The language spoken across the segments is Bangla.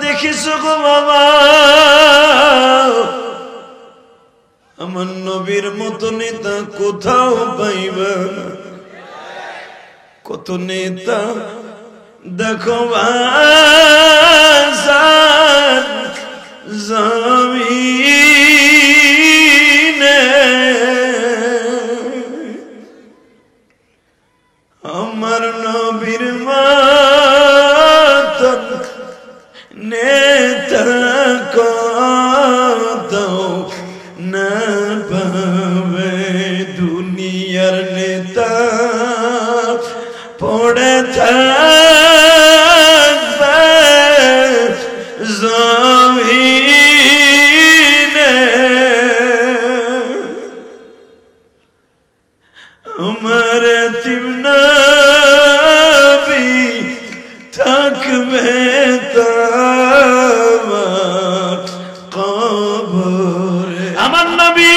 দেখিছো গো বাবা, আমার নবীর মতো নেতা কোথাও পাইবা না। কত নেতা দেখো জমিনে, আমার নবীর মতন নেতা কোথাও না পাবে। দুনিয়ার নেতা পড়ে থাকবে জমিনে, আমার এতিম নবী থাকবে তোমার কবরে। আমার নবী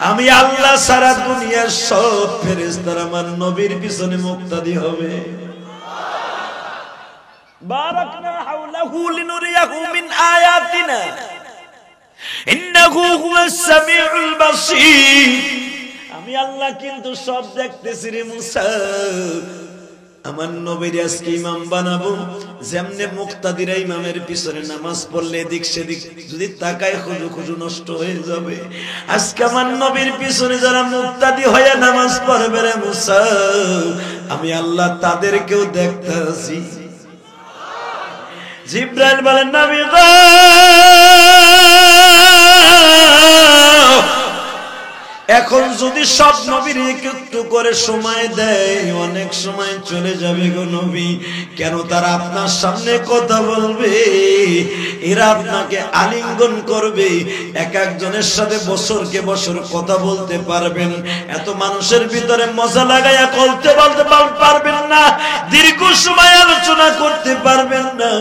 আমি আল্লাহ সারা দুনিয়ার সব ফেরেশতারা আমার নবীর পিছনে মুক্তাদি হবে। বারাকনা হাওলাহু লিনুরিয়াহু মিন আয়াতিনা ইন্নাহু হুয়াস সামিউল বাসীর। আমি আল্লাহ কিন্তু সব দেখতেছি রে মুসা। আমার নবীর আজকে ইমাম বানাবো, যেমনে মুক্তাদিরা ইমামের পিছনে নামাজ পড়লে এদিক সেদিক যদি তাকায় খুজু খুজু নষ্ট হয়ে যাবে। আজকে আমার নবীর পিছনে যারা মুক্তাদি হয়ে নামাজ পড়বে রে মুসা, আমি আল্লাহ তাদেরকেও দেখতেছি। জিবরাইল বলেন নবী গো, এখন যদি সব নবীর একটু করে সময় দেয়, অনেক সময় চলে যাবে গো নবী। কেন তারা আপনার সামনে কথা বলবে, এরা আপনাকে আলিঙ্গন করবে, এক একজনের সাথে বছরকে বছর কথা বলতে পারবেন। এত মানুষের ভিতরে মজা লাগাইয়া বলতে পারবেন না, দীর্ঘ সময় আলোচনা করতে পারবেন না।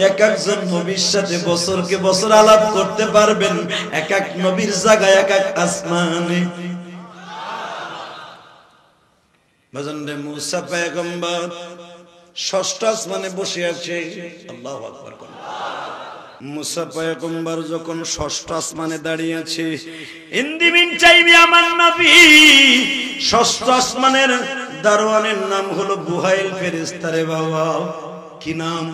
এক একজন নবীর সাথে বছরকে বছর আলাপ করতে পারবেন, এক এক নবীর জায়গায় এক এক আসমানে। বাজানরে মুসা পয়গম্বর ষষ্ঠ আসমানে বসে আছে। আল্লাহু আকবার। মুসা পয়গম্বর যখন ষষ্ঠ আসমানে দাঁড়িয়ে আছে, ইন্দিমিন চাইবে আমার নবী ষষ্ঠ আসমানের দারোয়ানের নাম হলো বুহাইল ফেরেশতা। রে বাবা, কি নাম?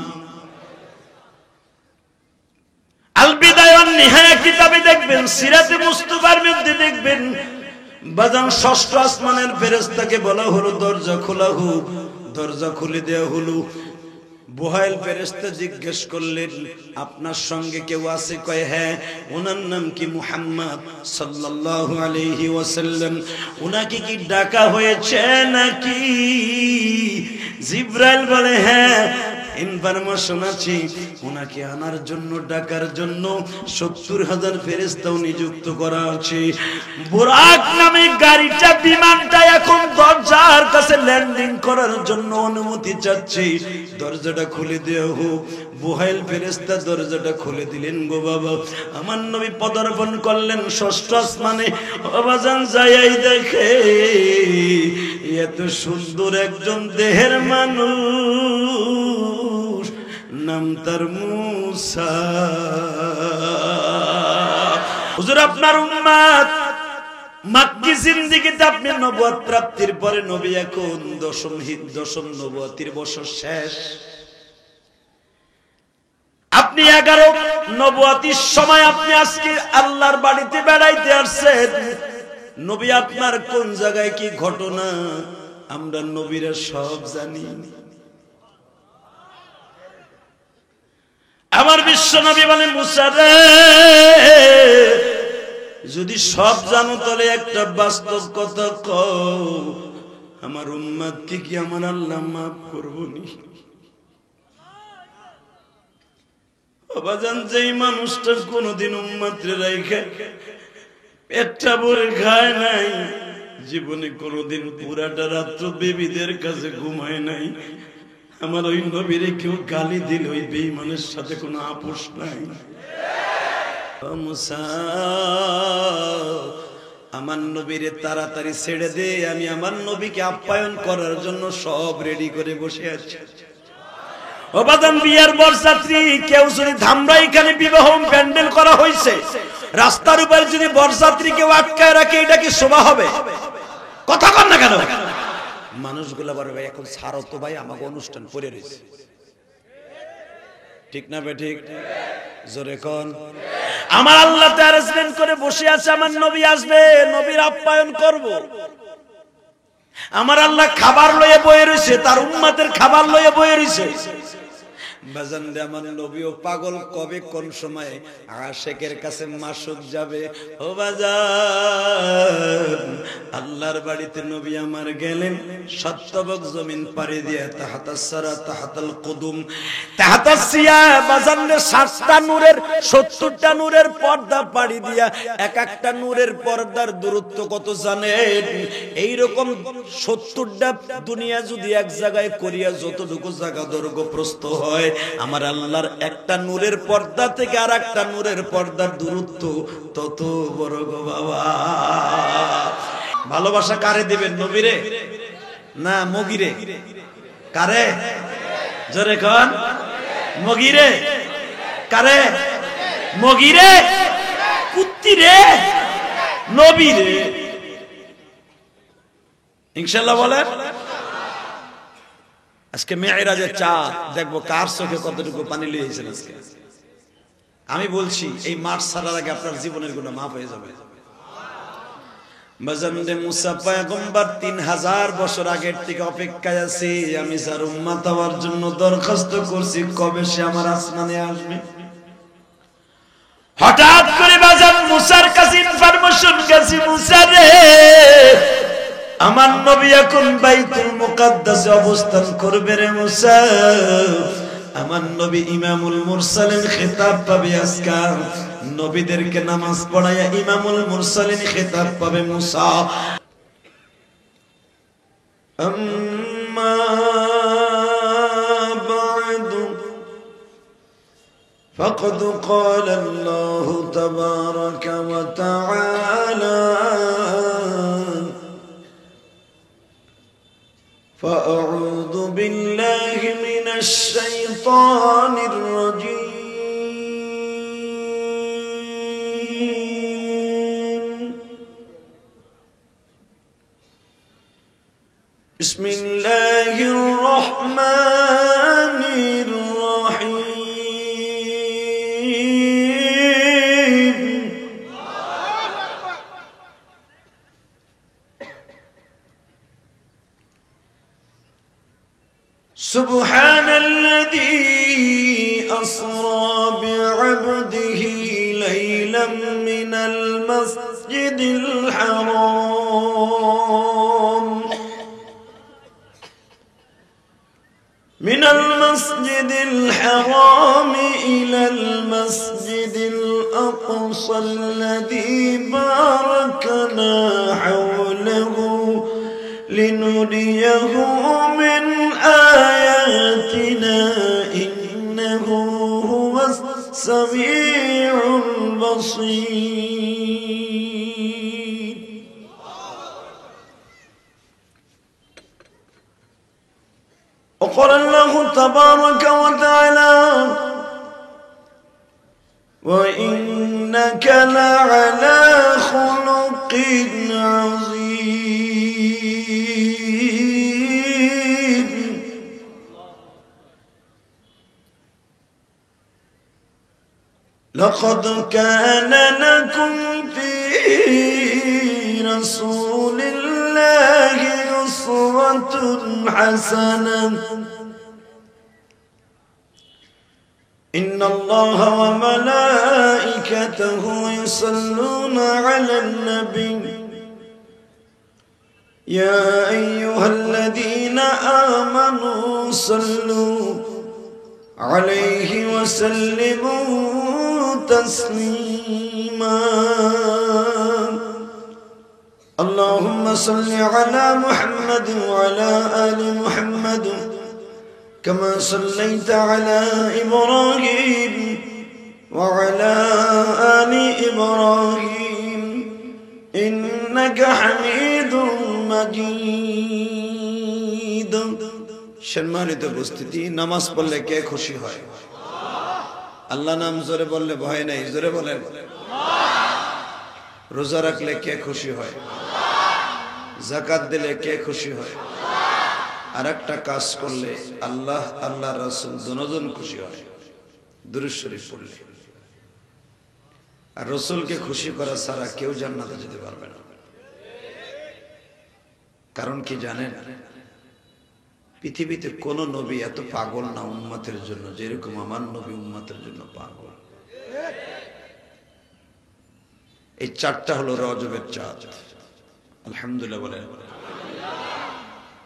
আল বিদায়া ওয়ান নিহায়া কিতাবে দেখবেন, সিরাতে মুস্তাফার মধ্যে দেখবেন বাজান ষষ্ঠ আসমানের ফেরেশতাকে বলা হলো দরজা খোলা হোক। দরজা খুলে দেওয়া হলো। বুহাইল ফেরেশতা জিজ্ঞেস করলেন, আপনার সঙ্গে কেউ আছে? কয় হ্যাঁ। ওনার নাম কি? মুহাম্মদ সাল্লাল্লাহু আলাইহি ওয়াসাল্লাম। ওনাকে কি ডাকা হয়েছে নাকি? জিবরাইল বলে হ্যাঁ, ইনফরমেশন আছে, ওনাকে আনার জন্য ডাকার জন্য ৭০,০০০ ফেরেশতাও নিযুক্ত করা আছে। বুরাক নামে গাড়িটা, বিমানটা এখন দরজার কাছে ল্যান্ডিং করার জন্য অনুমতি চাচ্ছে। দরজাটা খুলে দেওয়া হোক। বুহাইল ফেরেশতা দরজাটা খুলে দিলেন গো বাবা। আমার নবী পদার্পণ করলেন ষষ্ঠ আসমানে। বাবাজান যাই দেখে এত সুন্দর একজন দেহের মানুষ, নাম তার মুসা। হুজুর আপনার উম্মত মাক্কি জিন্দেগিতে আপনি নবুয়ত প্রাপ্তির পরে নবী এখন দশম নবুয়তির বছর শেষ। আপনি 11 নবুয়তির সময় আপনি আজকে আল্লাহর বাড়িতে বেড়াইতে আসছেন। নবী আপনার কোন জায়গায় কি ঘটনা আমরা নবীরা সব জানি। আমার বিশ্ব নবী বলে মুসা রে, যদি সব জানো তাহলে একটা বাস্তব কথা কও, আমার উম্মতকে কি আমার আল্লাহ মাফ করবনি? বাবাজান, যেই মানুষটা কোনদিন উম্মতরে রাইখা পেটটা ভরে খায় নাই, জীবনে কোনদিন পুরাটা রাত্র বেবিদের কাছে ঘুমায় নাই, আমার ওই নবীরে কেউ গালি দিল, ওই বেঈমানের সাথে কোনো আপোষ নাই। মুসা আমার নবীরে তাড়াতাড়ি ছেড়ে দে, আমি আমার নবীকে আপ্যায়ন করার জন্য সব রেডি করে বসে আছি। ও বাদাম, বিয়ার বরযাত্রী কেউ যদি ধামরাই এখানে বিবাহ প্যান্ডেল করা হয়েছে, রাস্তার উপর যদি বরযাত্রী কেউ আটকায় রাখে, এটা কি শোভা হবে? কথা কন না কেন? মানুষগুলো বলে ভাই এখন ছাড়ো তো ভাই, আমাকে অনুষ্ঠান পড়ে রয়েছে, ঠিক না বে ঠিক? জোরে কোন। আমার আল্লাহ তো অ্যারেঞ্জমেন্ট করে বসে আছে, আমার নবী আসবে, নবীর আপ্যায়ন করব। আমার আল্লাহ খাবার লয়ে বয়ে রয়েছে, তার উম্মতের খাবার লয়ে বয়ে রয়েছে। বাজান রে, আমার নবীও পাগল, কবে কোন সময় আশিকের কাছে মাসুক যাবে। ও বাজান, আল্লাহর বাড়িতে নবী আমার গেলেন, সত্যবক জমিন পাড়ি দিয়ে তাহাতাস সারা তাহাতাল কুদুম তাহাতাস সিয়া, বাজান রে 60টা নূরের 70টা নূরের পর্দা পাড়ি দিয়া, এক একটা নূরের পর্দার দূরত্ব কত জানেন? এই রকম 70টা দুনিয়া যদি এক জায়গায় করিয়া যতটুকু জায়গা দৈর্ঘ্য প্রস্থ হয়, আমার আল্লাহর একটা নূরের পর্দা থেকে আর একটা নূরের পর্দার দূরত্ব তত বড় গো বাবা। ভালোবাসা কারে দিবেন? নবীরে না মগিরে? কারে? জোরে কোন। মগিরে? কারে? মগিরে? কুত্তিরে? নবীরে? ইনশাআল্লাহ বলেন। আজকে মেয়েরাজের চাঁদ দেখবো কার চোখে কতটুকু পানি লিয়েছেন আজকে। আমি বলছি এই মাস ছাড়ার আগে আপনার জীবনের গুনাহ মাফ হয়ে যাবে। বাজানরে মুসা পয়গম্বর 3000 বছর আগের থেকে অপেক্ষায় আছি, আমি যার উম্মত হওয়ার জন্য দরখাস্ত করছি, কবে সে আমার আসমানে আসবে। হঠাৎ করে বাজান মুসার কাছে ইনফরমেশন গেছে, মুসা রে আমার নবী এখন বাইতুল মুকাদ্দাসে অবস্থান করবে রে মুসা। আমার নবী ইমামুল মুরসালিন খেতাব পাবে আজকে, নবীদেরকে নামাজ পড়ায়া ইমামুল মুরসালিন খেতাব পাবে মুসা। আম্মা বা'দু ফাকাদ ক্বালা আল্লাহু তাবারাকা ওয়া তাআলা فأعوذ بالله من الشيطان الرجيم. بسم الله الرحمن الرحيم. سبحان الذي أسرى بعبده ليلا من المسجد الحرام إلى المسجد الأقصى الذي باركنا حوله لنريه من آياتنا إنه هو السميع البصير. وقال الله تبارك وتعالى وإنك لعلى خلق عظيم. لقد كان لكم في رسول الله أسوة حسنة إن الله وملائكته يصلون على النبي يا أيها الذين آمنوا صلوا عليه وسلموا تسليما. اللهم صل على محمد وعلى آل محمد كما صليت على إبراهيم وعلى آل إبراهيم ইন্নাকা হামিদুম মাজিদ। সম্মানিত উপস্থিতি, নামাজ পড়লে কে খুশি হয়? আল্লাহ নাম জোরে বললে ভয় নাই, জোরে বলেন। রোজা রাখলে কে খুশি হয়? যাকাত দিলে কে খুশি হয়? আর একটা কাজ করলে আল্লাহ আল্লাহ রাসূল দুজন খুশি হয়, দুরূদ শরীফ পড়লে। আর রাসূলকে খুশি করা ছাড়া কেউ জান্নাতে যেতে পারবে না। কারণ কি জানেন? পৃথিবীতে কোন নবী এত পাগল না উম্মতের জন্য যেরকম আমার নবী উম্মতের জন্য পাগল। এই চাঁদটা হলো রজবের চাঁদ। আলহামদুলিল্লাহ বলেন।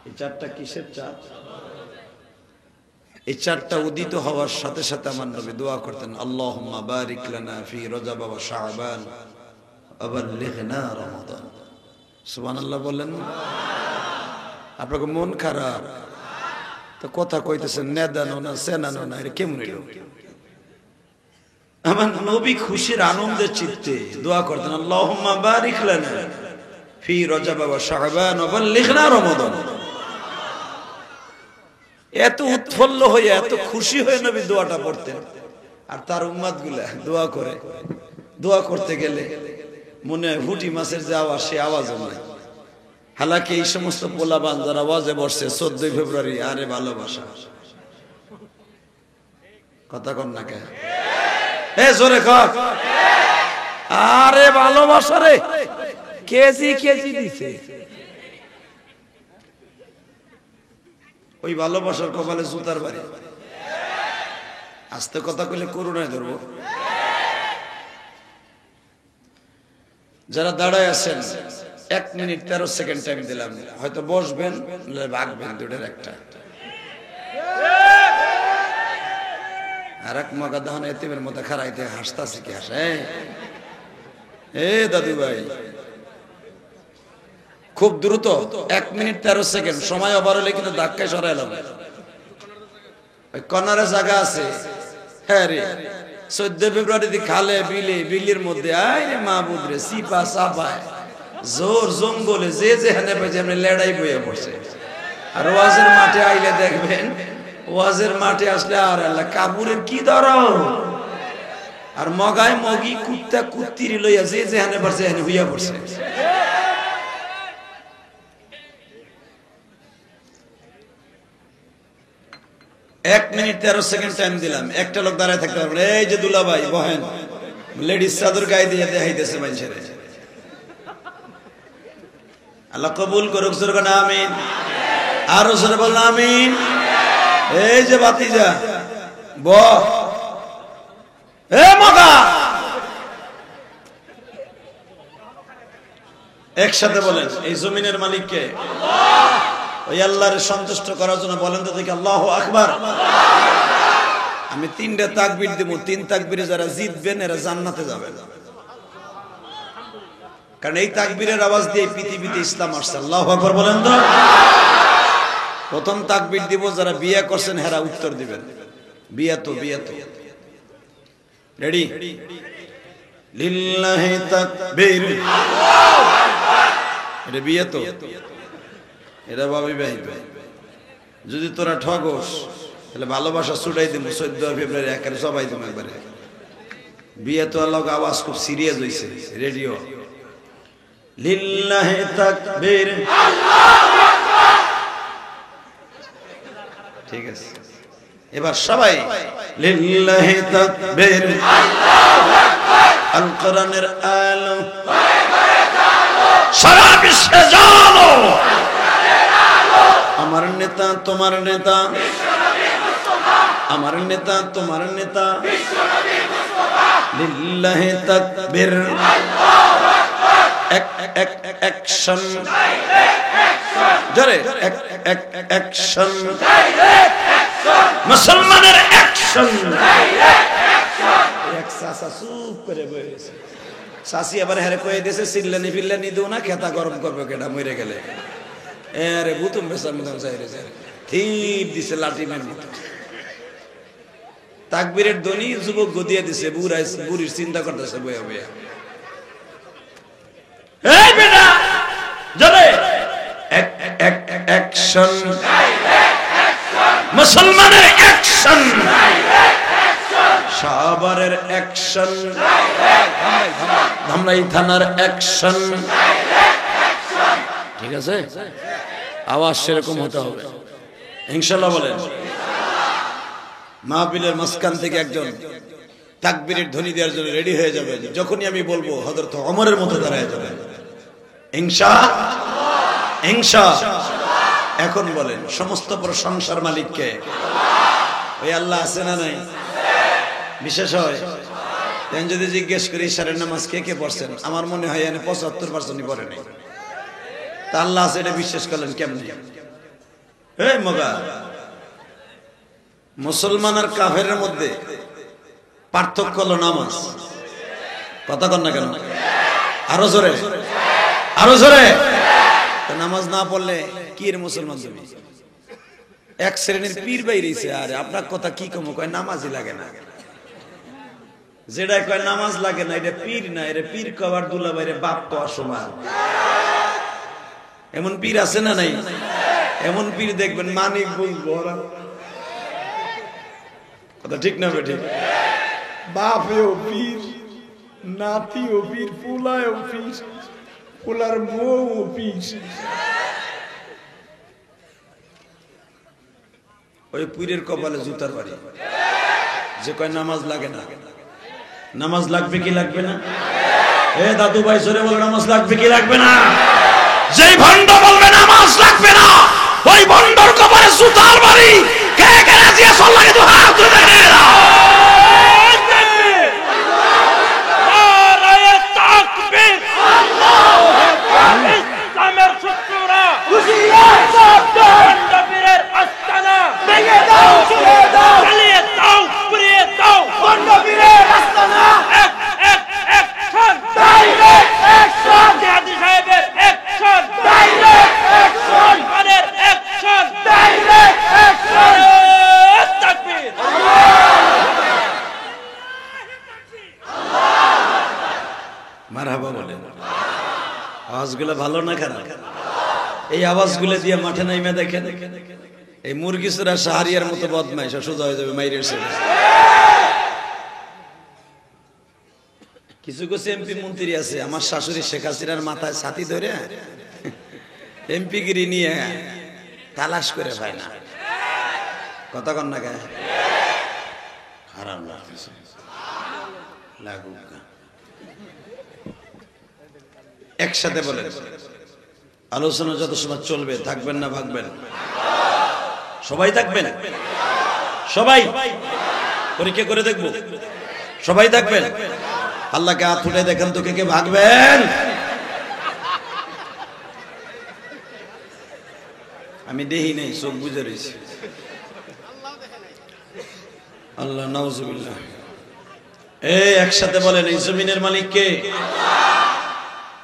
এই চাঁদটা কিসের চাঁদ? এই চাঁদটা উদিত হওয়ার সাথে সাথে আমার নবী দোয়া করতেন, আল্লাহুম্মা বারিক লানা ফি রজব ওয়া শাবান ওয়া বাল্লিগনা রমাদান। সুবহানাল্লাহ বলেন। আপনার মন খারাপ তো কথা কইতেছেন, নেদানো না সেনানো না, এটা কেমন হইল? আমার নবী খুশির আনন্দের চিত্তে দোয়া করতেন, আল্লাহুম্মা বারিক লানা ফি রজব ওয়া শাবান ওয়া বাল্লিগনা রমাদান। এত উৎফুল্ল হয়ে এত খুশি হয়ে নবী দোয়াটা পড়তেন। আর তার উম্মত গুলা দোয়া করে, দোয়া করতে গেলে মনে হয় হুটি মাছের যে আওয়াজ, সে আওয়াজও নাই। হালাকি এই সমস্ত পোলাবান যারা ওয়াজে বসছে 14 ফেব্রুয়ারি, আরে ভালোবাসা কথা কন না কে? জোরে কর, আরে ভালোবাসা রে, কেজি কেজি দিছে। ওই ভালোবাসার কপালে জুতার বাড়ি। আস্তে কথা কইলে করুণায় ধরবো। যারা দাঁড়ায় আছেন 1 মিনিট 13 সেকেন্ড টাইম দিলাম, হয়তো বসবেন ভাগবেন, দুটোর একটা। আর এক মগা দহন এতিমের মতো খারাইতে হাসতাছি কি হাসে? এ দাদু ভাই খুব দ্রুত 1 মিনিট 13 সেকেন্ড সময় ওভার হলে কিন্তু ধাক্কায় সরাইলাম। ওই কর্নারে জায়গা আছে, হ্যাঁ রে 14 ফেব্রুয়ারি খালে বিলে, বিলির মধ্যে আইরে মাহবুব রে সিপা সাপায় জোর জঙ্গলে যে যেখানে পাইছে আমরা লড়াই বইয়া পড়ছে। আর ওয়াজের মাঠে আইলে দেখবেন, ওয়াজের মাঠে আসলে আর আল্লাহ কাপুরের কি ধরো, আর মগায় মগি কুত্তা কুত্তিরি লইয়া যে যেখানে পারছে এখানে হইয়া পড়ছে। এক মিনিট 13 সেকেন্ড টাইম দিলাম, একটা লোক দাঁড়ায় থাকতে পারবে। এই যে দুলাভাই বহেন, লেডিস চাদর গায়ে দিয়ে দেখাইতেছে মানুষের। আল্লাহ কবুল করুক, জোরে বলেন আমিন। আরো জোরে বলেন আমিন। এই যে ভাতিজা ব এ মগা, একসাথে বলেন এই জমিনের মালিক কে? ওই আল্লাহর সন্তুষ্ট করার জন্য বলেন তো দেখি আল্লাহু আকবার। আমি 3টা তাকবীর দেব, 3 তাকবীরে যারা জিতবেন এরা জান্নাতে যাবেন। কারণ এই তাকবীরের আওয়াজ দিয়ে পৃথিবীতে ইসলাম আসছে। আল্লাহু আকবার বলেন তো। প্রথম তাকবীর দিব, যারা বিয়ে করছেন হেরা উত্তর দিবেন। বিয়ে তো রেডি? লিল্লাহি তাকবীর। এটা বিয়ে তো, এটা ভাবি ভাই। যদি তোরা ঠগস তাহলে ভালোবাসা ছুটাই দিব 14 ফেব্রুয়ারি একেবারে সবাই তুমি একবারে। বিয়ে তো আল্লাহ আওয়াজ খুব সিরিয়াস হইছে। রেডিও লিল্লাহি তাকবীর, আল্লাহু আকবার। ঠিক আছে, এবার সবাই লিল্লাহি তাকবীর, আল্লাহু আকবার। আল কোরআনের আলো সারা বিশ্বে জানো, আমার নেতা তোমার নেতা, আমার নেতা তোমার নেতা। লিল্লাহি তাকবীর, আল্লাহু আকবার। এক অ্যাকশন, জোরে অ্যাকশন, মুসলমানের অ্যাকশন। এক সাসা চুপ করে বসে গেছে। সাসি আবার হেরে কয়ে দিয়েছে সিল্লানি ফিল্লানি দিও না, খেতা গরম করবে কেটা মরে গেলে। আরে বুতুম বেসার মতন চাইছে, ঠিক দিছে লাঠি মের মতো। তাকবীরের ধ্বনি যুবক গদিয়ে দিছে, বুড়ির চিন্তা করতেছে বইয়া বইয়া। অ্যাকশন, মুসলমানের অ্যাকশন, সাভারের অ্যাকশন, ধামরাই থানার অ্যাকশন। ঠিক আছে, আওয়াজ সেরকম হতে হবে ইনশাআল্লাহ বলেন। মাহফিলের মাঝখান থেকে একজন তাকবীরের ধ্বনি দেওয়ার জন্য রেডি হয়ে যাবেন, যখনই আমি বলবো হযরত ওমরের মতো দাঁড়ায় যাবেন ইনশাআল্লাহ। এখন বলেন, সমস্ত প্রশংসার মালিক কে? ওই আল্লাহ আছে না নাই? বিশেষ হয় যদি জিজ্ঞেস করি ইশারের নামাজ কে কে পড়ছেন, আমার মনে হয় 75% পড়ে নাই। তা আল্লাহ আছে এটা বিশ্বাস করলেন কেমনে? এই মগা, মুসলমান আর কাফেরের মধ্যে পার্থক্য হলো নামাজ। কথা কন না কেন? আরো জোরে, আরো জোরে। নামাজ না পড়লে কি এর মুসলমান তুমি? এক শ্রেণীর পীর বাইরেছে, আর আপনার কথা কি কম কয় নামাজই লাগে না। যেটা কয় নামাজ লাগে না এটা পীর না, এটা পীর কবার দুলা বাইরে বাপ তো অসমান। এমন পীর আছে না নাই? এমন পীর দেখবেন মানিক বুঝবো কথা ঠিক না বেঠিক? বাপেও পীর, নাতিও পীর, পোলায়ও পীর, পোলার বউ পীর। ওই পীরের কপালে জুতার বাড়ি যে কয় নামাজ লাগে না। নামাজ লাগবে কি লাগবে না? এ দাদু ভাই সরে বলে নামাজ লাগবে কি লাগবে না? যেই ভণ্ড বলবে নামাজ লাগবে না, ওই ভণ্ডর কপালে জুতার বাড়ি। কে কে রাজি আছেন লাগে তো হাত তুলে দেখে দাও। আওয়াজগুলো ভালো না খারাপ? এই আওয়াজগুলো দিয়ে মাঠে নাইমে দেখেন, এই মুরগি চোরা শাহরিয়ার মতো বদমাইশ সোজা হয়ে যাবে মাইরের ছেলে। কিছু কিছু এমপি মন্ত্রী আছে, আমার শাশুড়ি শেখ হাসিনার মাথায় ছাতি ধরে এমপি গিরি নিয়ে তালাশ করে পায় না। কথা কন না গায়ে খারাপ লাগতেছে, লাগুক। একসাথে বলেন, আলোচনা যত সময় চলবে থাকবেন না ভাগবেন? সবাই থাকবেন? সবাই পরীক্ষা করে দেখবো, সবাই থাকবেন? আল্লাহকে হাত তুলে দেখেন তো কে কে ভাগবেন? আমি দেখি নেই, চোখ বুঝে রয়েছি। আল্লাহ নাউজুবিল্লাহ। এই একসাথে বলেন, এই জমিনের মালিক কে?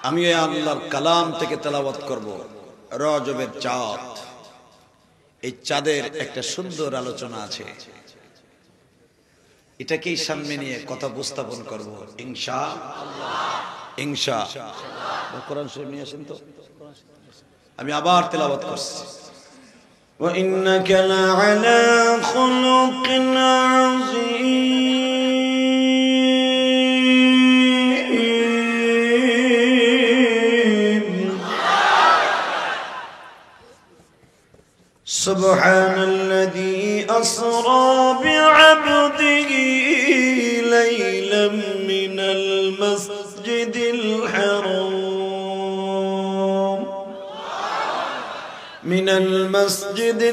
আমি ওই আল্লাহর কালাম থেকে তেলাওয়াত করব। রজবের চাঁদ, এই চাঁদের একটা সুন্দর আলোচনা আছে, এটাকেই সামনে নিয়ে কথা উপস্থাপন করব ইনশাআল্লাহ। ইনশাআল্লাহ। কোরআন শরীফ নিয়ে আসেন তো, আমি আবার তেলাওয়াত করছি। ওয়া ইন্নাকা লাআলা খুলুকিন আযীম। سبحان الذي أسرى بعبده ليلا من المسجد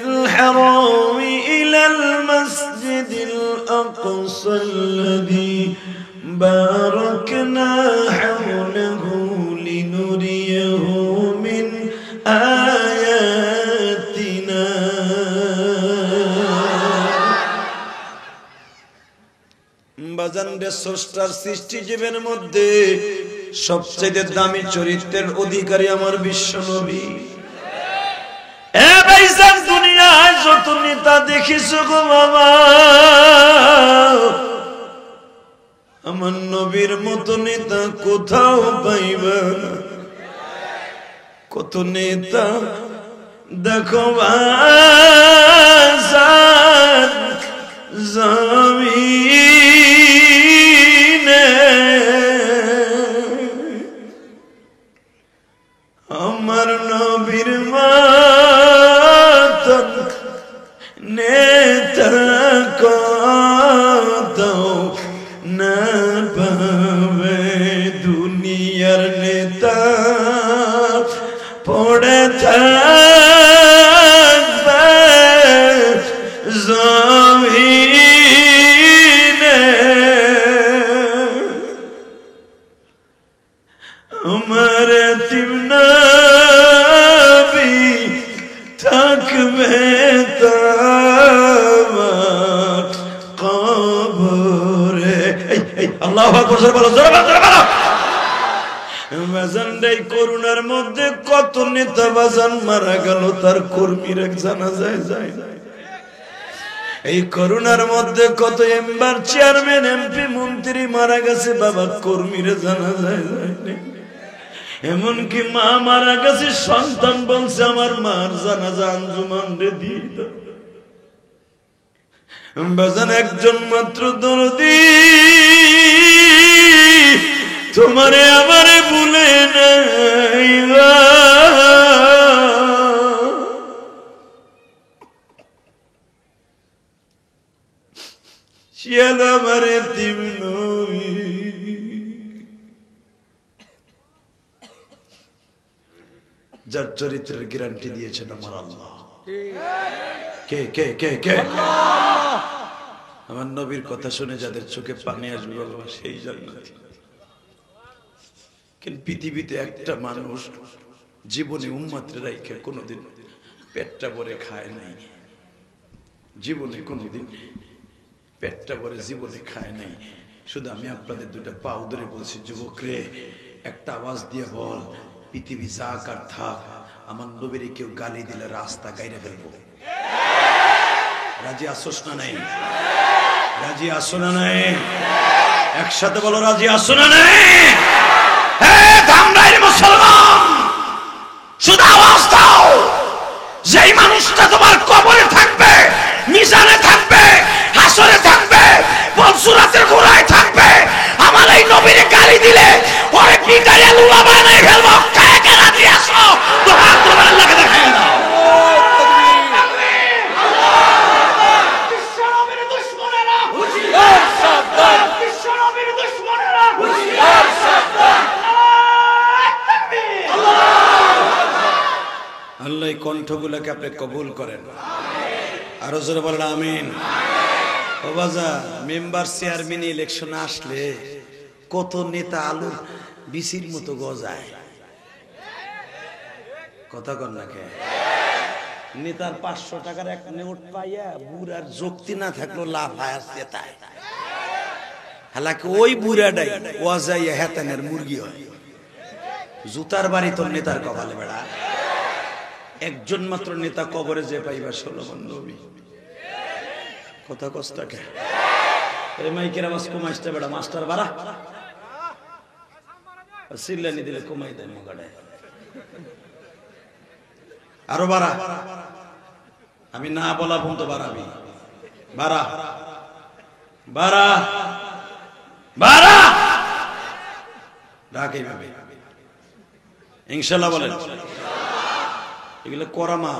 الحرام إلى المسجد الأقصى الذي باركنا حوله لنريه من آياتنا বাজানদের স্রষ্টার সৃষ্টি জীবের মধ্যে সবচেয়ে দামি চরিত্রের অধিকারী আমার বিশ্ব নবী। এ ভাইজান, দুনিয়ায় যত নেতা দেখিছো গো বাবা, আমার নবীর মতো নেতা কোথাও পাইবা না। কত নেতা দেখো বাজান জমিনে আমার নবীর মতন নেতা কত না পাবে দুনিয়ার নেতা পড়ে থাকবে জমিনে আমার এতিম নবী থাকবে তোমার কবরে। আল্লাহু আকবার, জোরে বলো, জোরে বলো, জোরে বলো। বাজান এই করুণার মধ্যে কত নেতা বাজান মারা গেল, তার কর্মীর এক জানাজায় যায়। এই করুণার মধ্যে কত এমবার চেয়ারম্যান এমপি মন্ত্রী মারা গেছে, বাবা কর্মীর জানাজায় যায়। এমনকি মা মারা গেছে, সন্তান বলছে আমার মার জানাজা আঞ্জুমান রে দিয়ে দাও। বাজান একজন মাত্র দরদি তোমারে আমারে ভুলে নাই, শিয়াল আমারে তিম নবী। যার চরিত্রের গ্যারান্টি দিয়েছেন আমার আল্লাহ। কে কে কে কে? আমার নবীর কথা শুনে যাদের চোখে পানি আসবে বাবা সেই জান্নাতি। কিন্তু পৃথিবীতে একটা মানুষ জীবনে উম্মতের রাইখা কোনোদিন পেটটা ভরে খায় নাই, জীবনে কোনোদিন পেটটা ভরে জীবনে খায় নাই। শুধু আমি আপনাদের দুটা পাও ধরে বলছি, যুবক রে একটা আওয়াজ দিয়ে বল, পৃথিবী যাক আর থাক, আমার নবীর কেউ গালি দিলে রাস্তা গাইরে ফেলবো। রাজি আসোস না নাই? রাজি আসো না নাই? একসাথে বলো, রাজি আসো না নাই? মুসলমান শুধু আওয়াজ দাও, যেই মানুষটা তোমার কবরে থাকবে, মিজানে থাকবে, হাসরে থাকবে, বলসুরাতের ঘোড়ায় থাকবে, আমার এই নবীর গালি দিলে ওরে পিটাইয়া লুলা বানাই ফেলবো। কে কে রাজি আসো? তো হাত তুলে আল্লাহকে দেখায় দাও। বিশ্বনবীর দুশমনেরা হুঁশিয়ার সাবধান, বিশ্বনবীর দুশমনেরা হুঁশিয়ার সাবধান। আল্লাহ এই কণ্ঠগুলোকে আপনি কবুল করেন, আরো জোরে বলেন আমিন। ও বাজা, মেম্বার চেয়ারম্যান ইলেকশন আসলে কত নেতা আলু বিসির মতো গজায়, কথা কর না কে? নেতার 500 টাকার এক নোট পাইয়া বুড়ার যুক্তি না থাকলো লাভ আসছে তাই, হালাকি ওই বুড়াটাই ওয়াজাইয়া হেতানের মুরগি হয়। জুতার বাড়ি তোর নেতার কপালে বেড়া। একজন মাত্র নেতা কবরে যে পাইবা সোলোমন নবী। কথা কষ্টকে এই মাইকের আওয়াজ কমাইতে বেড়া, মাস্টার বাড়া সিল্লানি দিলে কমাই দেয় মুগাড়ায়, আরো বাড়া। আমি না বলা পর্যন্ত বাড়াবি, বাড়া বাড়া বাড়া ডাকে ভাবে ইনশাআল্লাহ বলেন। এগুলো করামা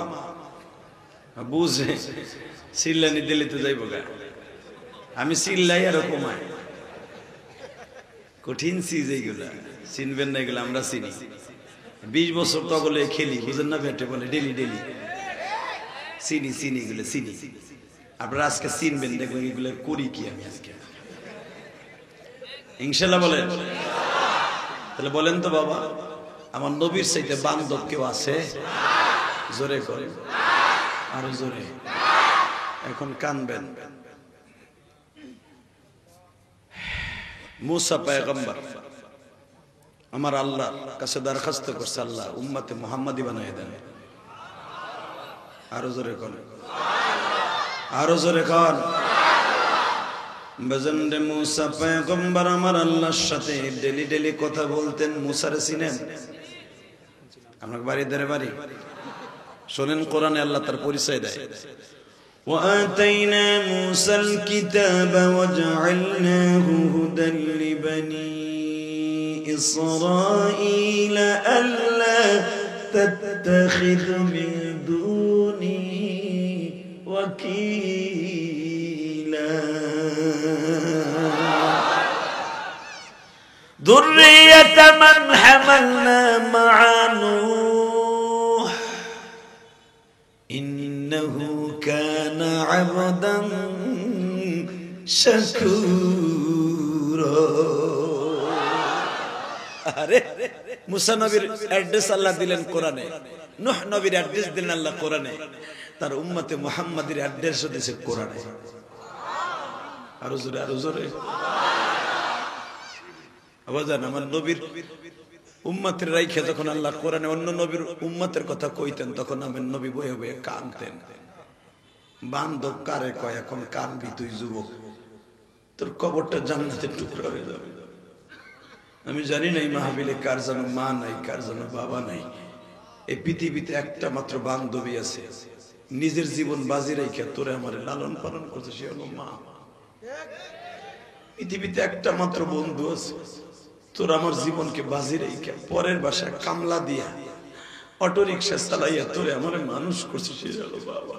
বুঝে চিল্লানি দিলে তো যাইব গা। আমি চিল্লাই আর কমাই, কঠিন চিজ এইগুলা, চিনবেন না এগুলো, আমরা চিনি। 20 বছর তগলে খেলি, বুঝেন না? ব্যাটে বলে ডেলি ডেলি চিনি চিনি, এগুলো চিনি। আপনারা আজকে চিনবেন, দেখবেন এগুলো করি কি আমি আজকে ইনশাআল্লাহ বলেন। তাহলে বলেন তো বাবা, আমার নবীর চাইতে বান্ধব কেউ আছে? জোরে করে, আরো জোরে। এখন কানবেন। মুসা পয়গম্বর আমার আল্লাহর কাছে দরখাস্ত করছে, আল্লাহ উম্মতে মুহাম্মাদি বানায় দেন। আরো জোরে কোন, আরো জোরে কোন। বজন্ডে মুসা পয়গম্বর আমার আল্লাহর সাথে ডেলি ডেলি কথা বলতেন। মুসারে চিনেন? আপনার বাড়ির ধারে বাড়ি? শোনেন কোরআনে আল্লাহ তার পরিচয় দেয় وآتينا موسى الكتاب وجعلناه هدى لبني إسرائيل ألا تتخذ من دوني وكيلا ذرية من حملنا مع نوح إنه كان عبدا شكورا আরে মুসা নবীর অ্যাড্রেস আল্লাহ দিলেন কোরআনে, নূহ নবীর অ্যাড্রেস দিলেন আল্লাহ কোরআনে, তার উম্মতে মুহাম্মাদের অ্যাড্রেস দিয়েছে কোরআনে। আরো জোরে আওয়াজান আমার নবীর উম্মতের রাইখে যখন আল্লাহ কোরআনে অন্য নবীর উম্মতের কথা কইতেন তখন আমার নবী বয়ে বয়ে কাঁদতেন। বান্ধব কারে কয় এখন কাঁদবি তুই যুবক, তোর কবরটা জান্নাতের টুকরা হয়ে যাবে। আমি জানি না এই মাহফিলে কার যেন মা নাই, কার যেন বাবা নাই। এই পৃথিবীতে একটা মাত্র বান্ধবী আছে, নিজের জীবন বাজি রেখে তোরে আমার লালন পালন করছে, সে হলো মা। পৃথিবীতে একটা মাত্র বন্ধু আছে, তোর আমার জীবনকে বাজি রেখে পরের বাসায় কামলা দিয়া অটো রিক্সা চালাইয়া তোরে আমার মানুষ করছে, সে হলো বাবা।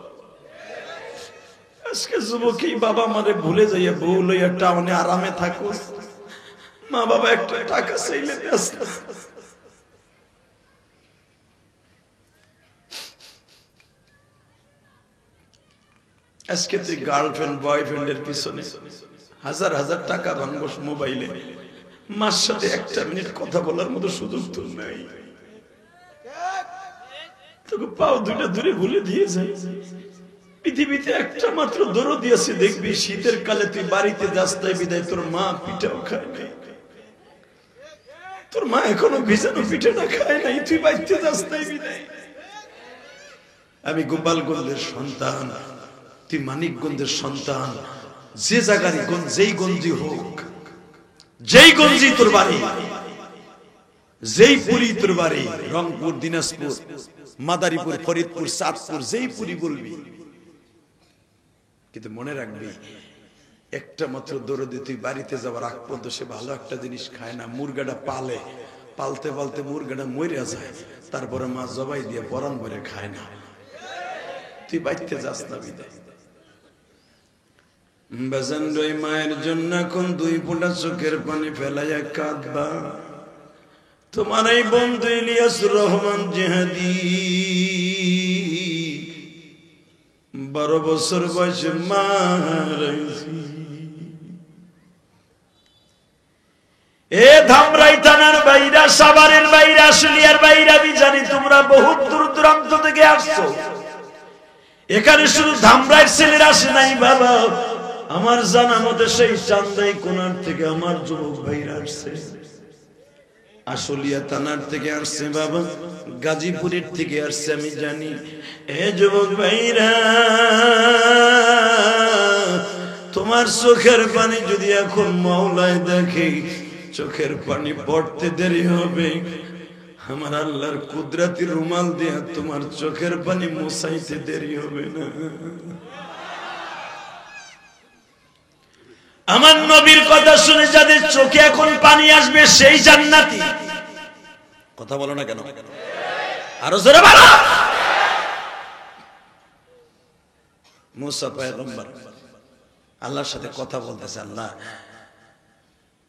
আজকে যুবকই বাবা মারে ভুলে যাইয়া বউ লইয়া টাউনে আরামে থাকো, মা বাবা একটা টাকা চাইলে ব্যস্ত। আজকে তুই গার্লফ্রেন্ড বয়ফ্রেন্ডের পিছনে হাজার হাজার টাকা ভাঙবস মোবাইলে, মার সাথে একটা মিনিট কথা বলার মতো সুযোগ তোর নাই। তোকে পাও দুইটা দূরে ভুলে দিয়ে যায়। পৃথিবীতে একটা মাত্র দরদি আছে, দেখবি শীতের কালে তুই বাড়িতে যাস তাই বিদায় তোর মা পিঠাও খায় নাই, তোর মা এখনো ভিজানো পিঠাটা খায় নাই, তুই বাড়িতে যাস তাই বিদায়। আমি গোপালগঞ্জের সন্তান, তুই মানিকগঞ্জের সন্তান, যে জায়গারই যেই গঞ্জি হোক, যেই গঞ্জি তোর বাড়ি, যেই পুরী তোর বাড়ি, রংপুর, দিনাজপুর, মাদারীপুর, ফরিদপুর, চাঁদপুর, যেই পুরী বলবি, কিন্তু মনে রাখবি একটা মাত্র দরদি তুই বাড়িতে যাওয়ার আগ পর্যন্ত সে ভালো একটা জিনিস খায় না। মুরগাটা পালতে পালতে মুরগাটা মরিয়া যায়, তারপরে মা জবাই দিয়ে পরান ভরে খায় না, তুই বাড়িতে যাস না বিদায়। বাজানডই মায়ের জন্য এখন 2 ফোঁটা চোখের পানি ফেলাইয়া কাঁদবা। তোমার এই বন্ধু ইলিয়াসুর রহমান জিহাদি 12 বছর বয়সে মারাইছি। এ ধামরাই থানার বাইরা, সাভারের বাইরা, আশুলিয়ার বাইরা, আমি জানি তোমরা বহুত দূর দূরান্ত থেকে আসছো। এখানে শুধু ধামরাইয়ের ছেলেরা আসে নাই বাবা, আমার জানা মতে সেই চান্দাই কোনার থেকে আমার যুবক ভাইরা আসছে, আশুলিয়া থানার থেকে আসছে বাবা, গাজীপুরের থেকে আসছে আমি জানি। এ যুবক ভাইরা, তোমার চোখের পানি যদি এখন মাওলায় দেখে, চোখের পানি পড়তে দেরি হবে, আমার আল্লাহর কুদরতি রুমাল দিয়া তোমার চোখের পানি মুছাইতে দেরি হবে না। আমার নবীর কথা শুনে যাদের চোখে এখন পানি আসবে সেই জান্নাতি। কথা বলো না কেন? আরো জোরে বলো। মুসা পয়গম্বর আল্লাহর সাথে কথা বলতেছে, আল্লাহ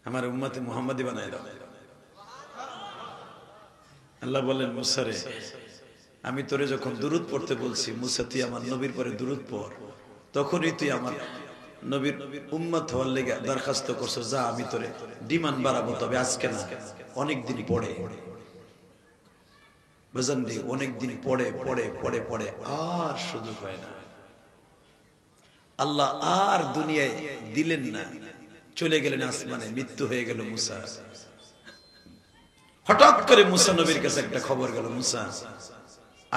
আমার উম্মতে মুহাম্মাদি বানাই দাও। আল্লাহ বলেন, মুসা রে, আমি তোরে যখন দুরূদ পড়তে বলছি, মুসা তুই আমার নবীর পরে দুরূদ পড়, তখনই তুই আমার নবীর উম্মত হওয়ার লেগে দরখাস্ত করছো, যা আমি তোরে ডিমান্ড বাড়াবো, তবে আজকে না, অনেকদিন পড়ে। বুঝলেন? অনেকদিন পড়ে পড়ে পড়ে পড়ে আর সুযোগ হয় না। আল্লাহ আর দুনিয়ায় দিলেন না, চলে গেলেন আসমানে, মৃত্যু হয়ে গেল মুসা। হঠাৎ করে মুসা নবীর কাছে একটা খবর গেল, মুসা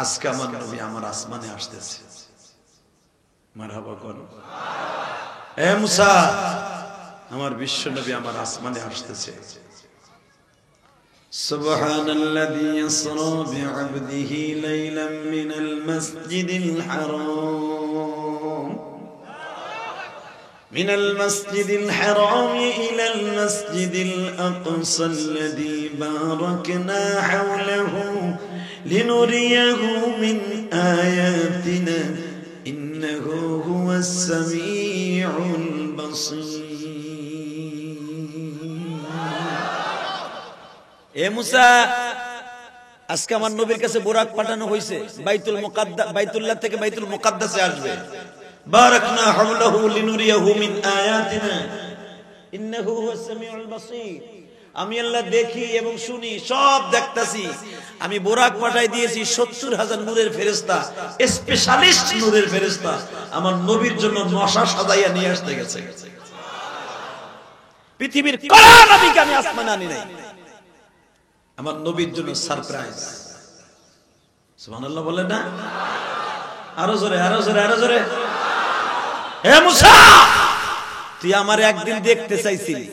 আজকে আমার নবী আমার আসমানে আসতেছে। মারহাবা কোন? এ মুসা, আমার বিশ্ব নবী আমার আসমানে আসতেছে। সুবহানাল্লাযী ইয়াসরা বি'আবদিহি লাইলাম মিনাল মাসজিদিল হারাম من المسجد الحرام إلى المسجد الأقصى الذي باركنا حوله لنريه من آياتنا إنه هو السميع البصير এ মুসা আজকে আমার নবীর কাছে বুরাক পাঠানো হয়েছে বাইতুল্লাহ থেকে বাইতুল মুকাদ্দাসে আসবে বারাকনা হাওলাহু লিনুরিয়াহু মিন আয়াতিনা ইন্নাহু হুয়াস সামিউল বাসীর আমি আল্লাহ দেখি এবং শুনি সব দেখতাছি আমি বুরাক পাঠাই দিয়েছি ৭০,০০০ নূরের ফেরেশতা স্পেশালিস্ট নূরের ফেরেশতা আমার নবীর জন্য নশা সাজাইয়া নিয়ে আসতে গেছে পৃথিবীর কোন নবীকে আমি আসমানে আনি নাই আমার নবীর জন্য সারপ্রাইজ সুবহানাল্লাহ বলেন না আরো জোরে আরো জোরে আরো জোরে হে মুসা তুই আমার একদিন দেখতে চাইছিলি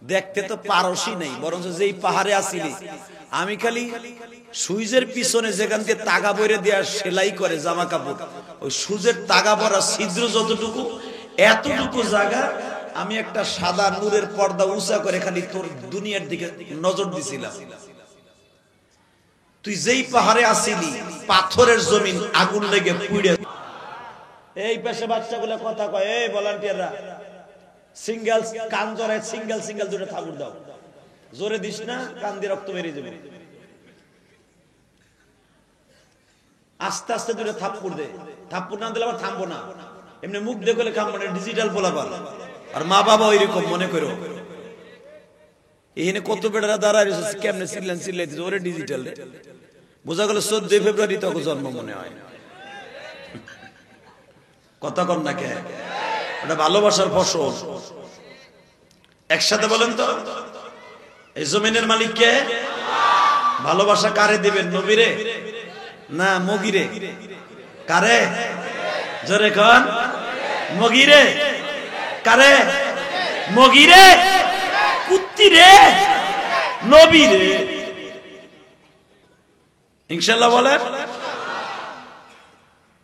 দেখতে তো পারসই নাই বরং যেই পাহাড়ে আসিলি আমি খালি সুইজের পিছনে যেখান থেকে তাগা বইরে দেয়া সেলাই করে জামা কাপড় ওই সুজের তাগা ভরা ছিদ্র যতটুকু এতটুকু জায়গা আমি একটা সাদা নূরের পর্দা উঁচা করে খালি তোর দুনিয়ার দিকে নজর দিছিলাম তুই যেই পাহাড়ে আসিলি পাথরের জমিন আগুন লেগে পুড়ে এই পেশে বাচ্চাগুলো কথা কয় এই ভলান্টিয়াররা সিঙ্গেল কান জোরে সিঙ্গেল সিঙ্গেল দুটো থাপুর দাও জোরে দিস না কান দিয়ে রক্ত বেরিয়ে যাবে আস্তে আস্তে দুটো থাপ্পড় দে থাপ্পড় না দিলে আবার থামবো না এমনি মুখ দেখলে খামবো না ডিজিটাল পোলাপাল আর মা বাবা ওইরকম মনে করো এখানে কত বেটারা দাঁড়ায় রয়েছে কেমনে চিল্লাইতে ওরে ডিজিটাল বোঝা গেল 14 ফেব্রুয়ারি তখন জন্ম মনে হয় কথা কর না কে এটা ভালোবাসার ফসল একসাথে বলেন তো এই জমিনের মালিক কে ভালোবাসা কারে দিবেন নবীরে না মগিরে কারে জোরে কোন মগিরে কারে মগিরে কুত্তিরে নবীরে ইনশাআল্লাহ বলেন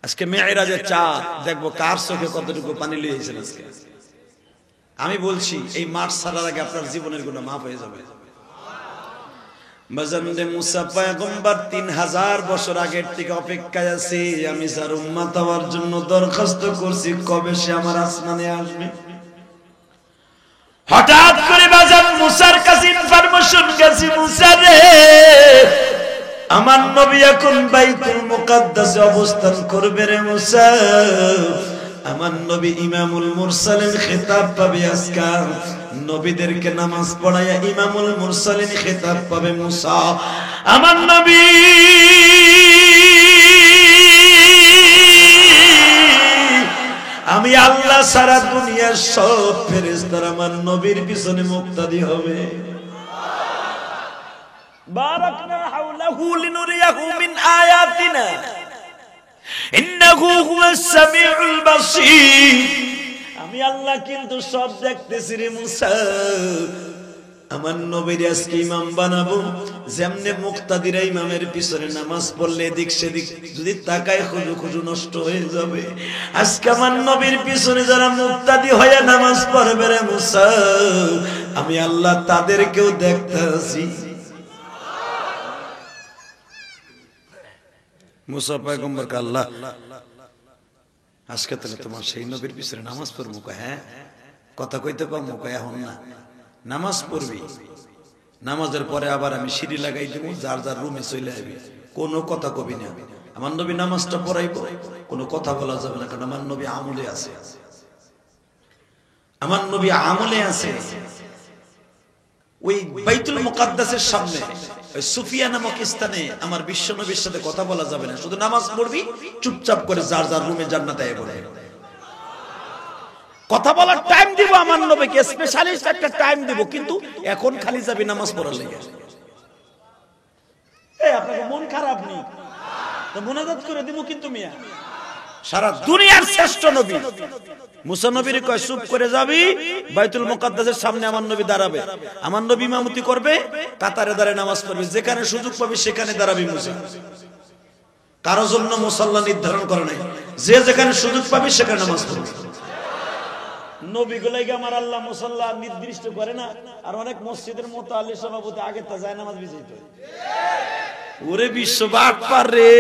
আজকে মেরাজের চাঁদ দেখবো কার চোখে কতটুকু পানি লিয়েছেন আজকে আমি বলছি এই মাঠ ছাড়ার আগে আপনার জীবনের গুনাহ মাফ হয়ে যাবে বাজানদে মুসা পয়গম্বর ৩০০০ বছর আগের থেকে অপেক্ষায় আছি আমি যার উম্মত হওয়ার জন্য দরখাস্ত করছি কবে সে আমার আসমানে আসবে হঠাৎ করে বাজান মুসার কাছে ইনফরমেশন গেছে মুসা রে আমার নবী এখন বাইতুল মুকাদ্দাসে অবস্থান করবে রে মুসা আমার নবী ইমামুল মুরসালিন খেতাব পাবে আজকে নবীদেরকে নামাজ পড়ায়া ইমামুল মুরসালিন খেতাব পাবে মুসা আমার নবী আমি আল্লাহ সারা দুনিয়ার সব ফেরেশতারা আমার নবীর পিছনে মুক্তাদি হবে বারাকনা হাওলাহু লিনুরিয়াহু মিন আয়াতিনা ইন্নাহু হুয়াস সামিউল বাসীর আমি আল্লাহ কিন্তু সব দেখতেছি রে মুসা আমার নবীর আজকে ইমাম বানাবো যেমনে মুক্তাদিরা ইমামের পিছনে নামাজ পড়লে এদিক সেদিক যদি তাকায় খুজু নষ্ট হয়ে যাবে আজকে আমার নবীর পিছনে যারা মুক্তাদি হয়ে নামাজ পড়বে রে মুসা আমি আল্লাহ তাদেরকেও দেখতেছি মুসা পয়গম্বর কে আল্লাহ আজকে তাহলে তোমার সেই নবীর পিছনে নামাজ পড়বো হ্যাঁ কথা কইতে পারবো এখন না নামাজ পড়বি নামাজের পরে আবার আমি সিঁড়ি লাগাই দেবো যার যার রুমে চলে যাবি কোনো কথা কবি না আমার নবী নামাজটা পড়াইব কোনো কথা বলা যাবে না কারণ আমার নবী আমলে আছে আমার নবী আমলে আছে ওই বাইতুল মুকাদ্দাসের সামনে ওই সুফিয়া নামক স্থানে আমার বিশ্ব নবীর সাথে কথা বলা যাবে না শুধু নামাজ পড়বি চুপচাপ করে যার যার রুমে জান্নাতে পড়ে কথা বলার টাইম দিব আমার নবীকে স্পেশালিস্ট একটা টাইম দিব কিন্তু এখন খালি যাবি নামাজ পড়ার লাগি এই আপনাকে মন খারাপ নেই তো মুনাজাত করে দিব কিন্তু মিয়া সারা দুনিয়ার শ্রেষ্ঠ নবী মুসা নবীর কয় চুপ করে যাবি, বাইতুল মুকাদ্দাসের সামনে আমার নবী দাঁড়াবে, আমার নবী ইমামতি করবে, কাতারে দাঁড়িয়ে নামাজ পড়বে, যেখানে সুযোগ পাবি সেখানে দাঁড়াবি মুসা। কারো জন্য মুসাল্লা নির্ধারণ করে নাই, যে যেখানে সুযোগ পাবি সেখানে নামাজ পড়বে। নবীগুলাইকে আমার আল্লাহ মুসাল্লা নির্দিষ্ট করে না, আর অনেক মসজিদের মতো আলী সভাপতি আগে তা যায় নামাজ বিজয়িত। ওরে বিশ্ব বাটপার রে,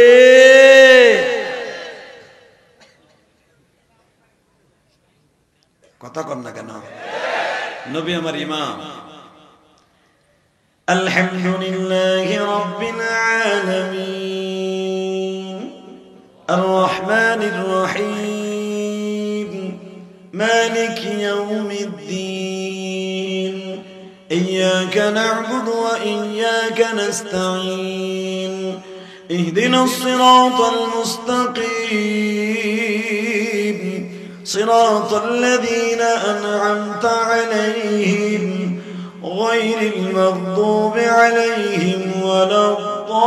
কথা কর না কেন? নবী আমার ইমাম। আলহামদুলিল্লাহি রাব্বিল আলামিন আর রহমানির রহিম মালিকি ইয়াউমিদ্দিন ইয়্যাকা না'বুদু ওয়া ইয়্যাকা নাস্তাঈন ইহদিনাস সিরাতাল মুস্তাকিম صراط الذين أنعمت عليهم غير المغضوب عليهم ولا الضالين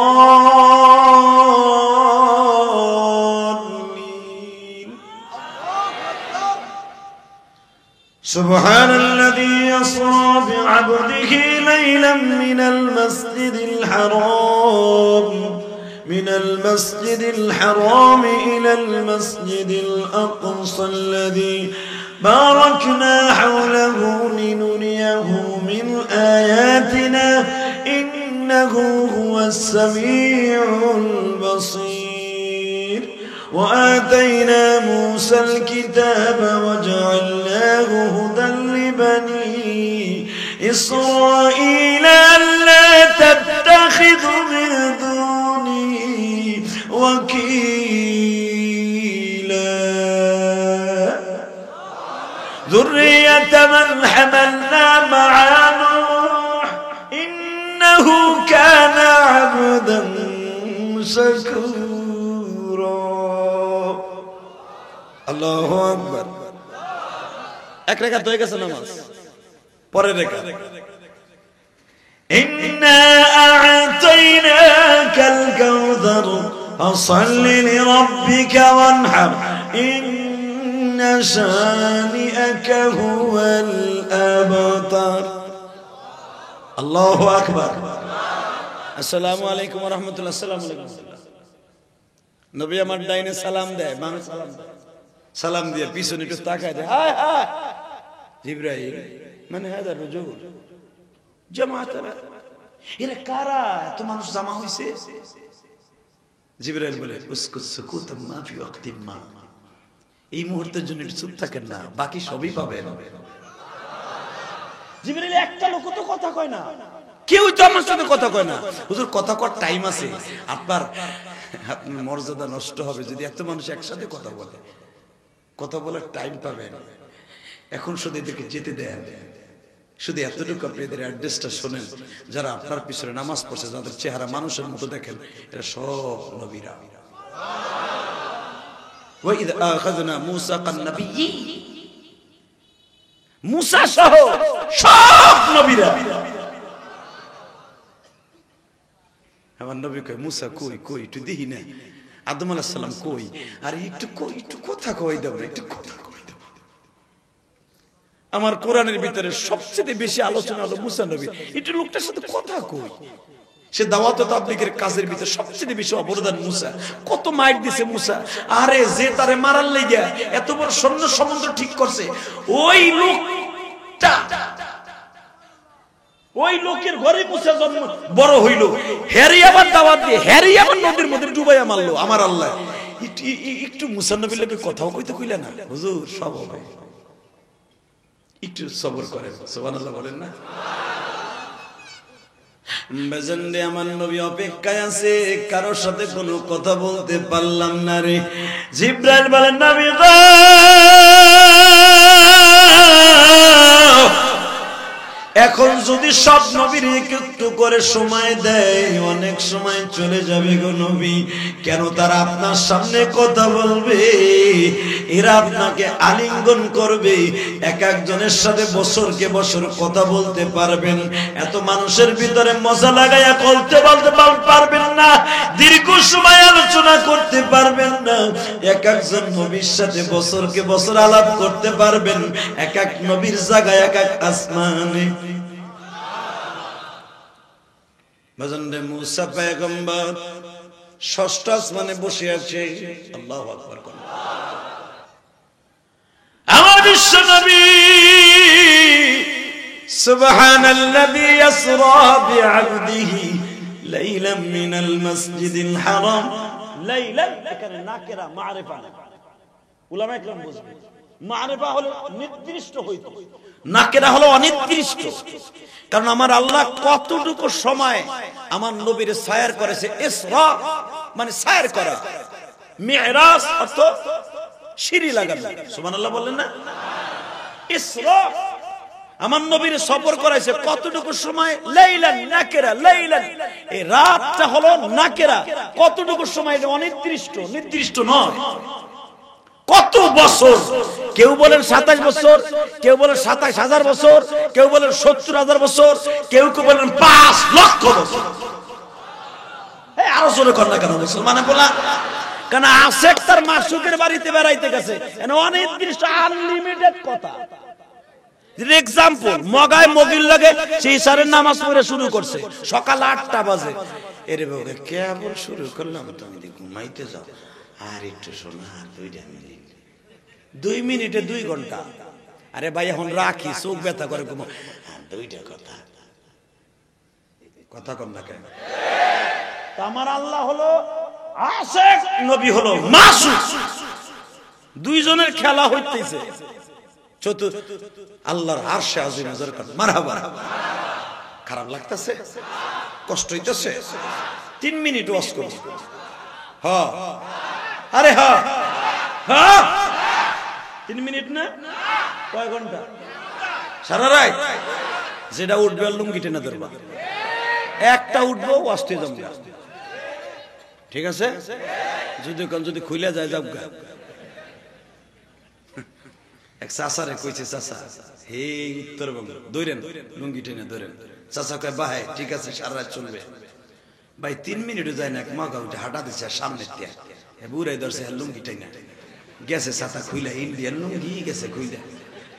سبحان الذي أسرى بعبده ليلا من المسجد الحرام إلى المسجد الأقصى الذي باركنا حوله لنريه من آياتنا إنه هو السميع البصير وآتينا موسى الكتاب وجعلناه هدى لبني إسرائيل ألا تتخذوا من دوني وكيلا ذرية من حملنا مع نوح إنه كان عبدا شكورا الله أكبر এক রাকাত হয়ে গেছে নামাজ পরের রাকাত إنا أعطيناك الكوثر فصل لربك وانحر إن شانئك هو الأبتر الله أكبر السلام عليكم ورحمة الله السلام عليكم নবী আমার ডাইনে সালাম দেয় বামে সালাম দেয় সালাম দিয়ে পিছনে একটু তাকায় দেয় হায় হায় জিবরাইল মানে হাদা রুজুল জামাআতনা এরা কারা এত মানুষ জমা হইছে জিবরাইল বলে উসকুত সুকুতাম মা ফি ওয়াক্তিম মা এই মুহূর্তের জন্য একটু চুপ থাকেন না বাকি সবই পাবেন জিবরাইল একটা লোক তো কথা কয় না কেউ তো আমার সাথে কথা কয় না হুজুর কথা কর টাইম আছে আপনার মর্যাদা নষ্ট হবে যদি এত মানুষ একসাথে কথা বলে কথা বলার টাইম পাবেন এখন শুধু এদেরকে যেতে দেন শুধু এতটুকু আপনি এদের অ্যাড্রেসটা শোনেন যারা আপনার পিছনে নামাজ পড়ছে যাদের চেহারা মানুষের মতো দেখেন এরা সব নবীরা ওয়াইদ আখাযনা মূসা কান নবিয়্যি মূসা সহ সব নবীরা আমার নবী কয় মূসা কই কই একটু দেখি না আদম আলাইহিস সালাম কই আর একটু কথা কই দাও একটু কথা কই দাও আমার কোরআনের ভিতরে সবচেয়ে বেশি আলোচনা হলো মূসা নবী একটু লোকটার সাথে কথা কই সে দাওয়াত ও তাবলীগের কাজের ভিতরে সবচেয়ে বেশি অবদান মূসা কত মাইর দিছে মূসা আরে যে তারে মারার লাগা এত বড় সৈন্য সমুদ্র ঠিক করছে ওই লোকটা ওই লোকের ঘরে মূসা জন্ম বড় হইল হেরি আবার দাওয়াত দিয়ে হেরি আবার নদীর মধ্যে ডুবাইয়া মারলো আমার আল্লাহ একটু মূসা নবীর লগে কথাও কইতে কইলা না হুজুর সব হবে একটু সবর করেন সুবহানাল্লাহ বলেন না বেজন্ডে আমার নবী অপেক্ষায় আছে কারোর সাথে কোনো কথা বলতে পারলাম না রে জিবরাইল বলেন নবী গো এখন যদি সব নবীর একটু করে সময় দেয় অনেক সময় চলে যাবে গো নবী। কেন তারা আপনার সামনে কথা বলবে, এরা আপনাকে আলিঙ্গন করবে, এক একজনের সাথে বছরকে বছর কথা বলতে পারবেন, এত মানুষের ভিতরে মজা লাগাইয়া বলতে পারবেন না, দীর্ঘ সময় আলোচনা করতে পারবেন না, এক একজন নবীর সাথে বছরকে বছর আলাপ করতে পারবেন, এক এক নবীর জায়গায় এক এক আসমানে। বাজানরে মুসা পয়গম্বর ষষ্ঠ আসমানে বসে আছে। আল্লাহু আকবার। আমার বিশ্ব নবী সুবহানাল্লাযী ইয়াসরা বিআবদিহি লাইলাম মিনাল মাসজিদিল হারাম। লাইলাম এখানে নাকিরা মারিফা, উলামায়ে কেরাম বুঝবে মারিফা হলো নির্দিষ্ট হইতো, নাকিরা হলো অনির্দিষ্ট। কারণ আমার আল্লাহ কতটুকু সময় আমার নবীর সায়র করেছে। ইসরা মানে সায়র করা, মিরাজ অর্থ সিঁড়ি লাগানো। সুবহানাল্লাহ বললেন না? ইসরা আমার নবীর সফর করাইছে কতটুকু সময়? লাইলান নাকিরা, লাইলান এই রাতটা হলো নাকিরা, কতটুকু সময় এটা অনির্দিষ্ট, নির্দিষ্ট নয়। কত বছর? কেউ বলেন 27 বছর, কেউ বলেন 27,000 বছর, কেউ বলেন 70,000 বছর, কেউ কেউ বলেন 5 লক্ষ বছর। আরো জোরে কর না কেন মুসলমানে বলা? কারণ আশেক তার মাসুকের বাড়িতে বেড়াইতে গেছে, অনির্দিষ্ট আনলিমিটেড কথা। এক্সাম্পল, মগায় মগির লাগে সেই সারের নামাজ পড়ে শুরু করছে সকাল 8টা বাজে। এরে বাবা কেবল শুরু করলাম, তুমি ঘুমাইতে যাও, আর একটু শোনা, 2 মিনিটে 2 ঘন্টা। আরে ভাই এখন রাখি, চোখ ব্যথা করে ঘুমো। 2টা কথা কম না কেন? আমার আল্লাহ হলো আশেক, নবী হলো মাসুক, দুইজনের খেলা হইতেছে। আল্লাহর আরশে আজিম মারহাবা। খারাপ লাগতেছে, কষ্ট হইতেছে, 3 মিনিট ওয়াজ করব। হ্যাঁ আরে হ্যাঁ হ্যাঁ 3 মিনিট না, কয় ঘন্টা? সারা রাত। যেটা উঠবে লুঙ্গি টেনে ধরবা, একটা উঠবো ওয়াজতে যাবো, ঠিক আছে? যদি খুলে যায় যাও। এক চাচারে কইছে, চাচা হে উত্তরবঙ্গ ধরেন, লুঙ্গি টেনে ধরেন। চাচা কয় বাহে ঠিক আছে, সারা রাত চলবে। ভাই 3 মিনিটও যায় না, এক মাগা উঠে হাঁটা দিচ্ছে সামনে দিয়ে, বুড়াই ধরছে লুঙ্গি টেনে গেছে, চাচা খুইলা ইন্ডিয়ান লুঙ্গি গেছে খুইলা,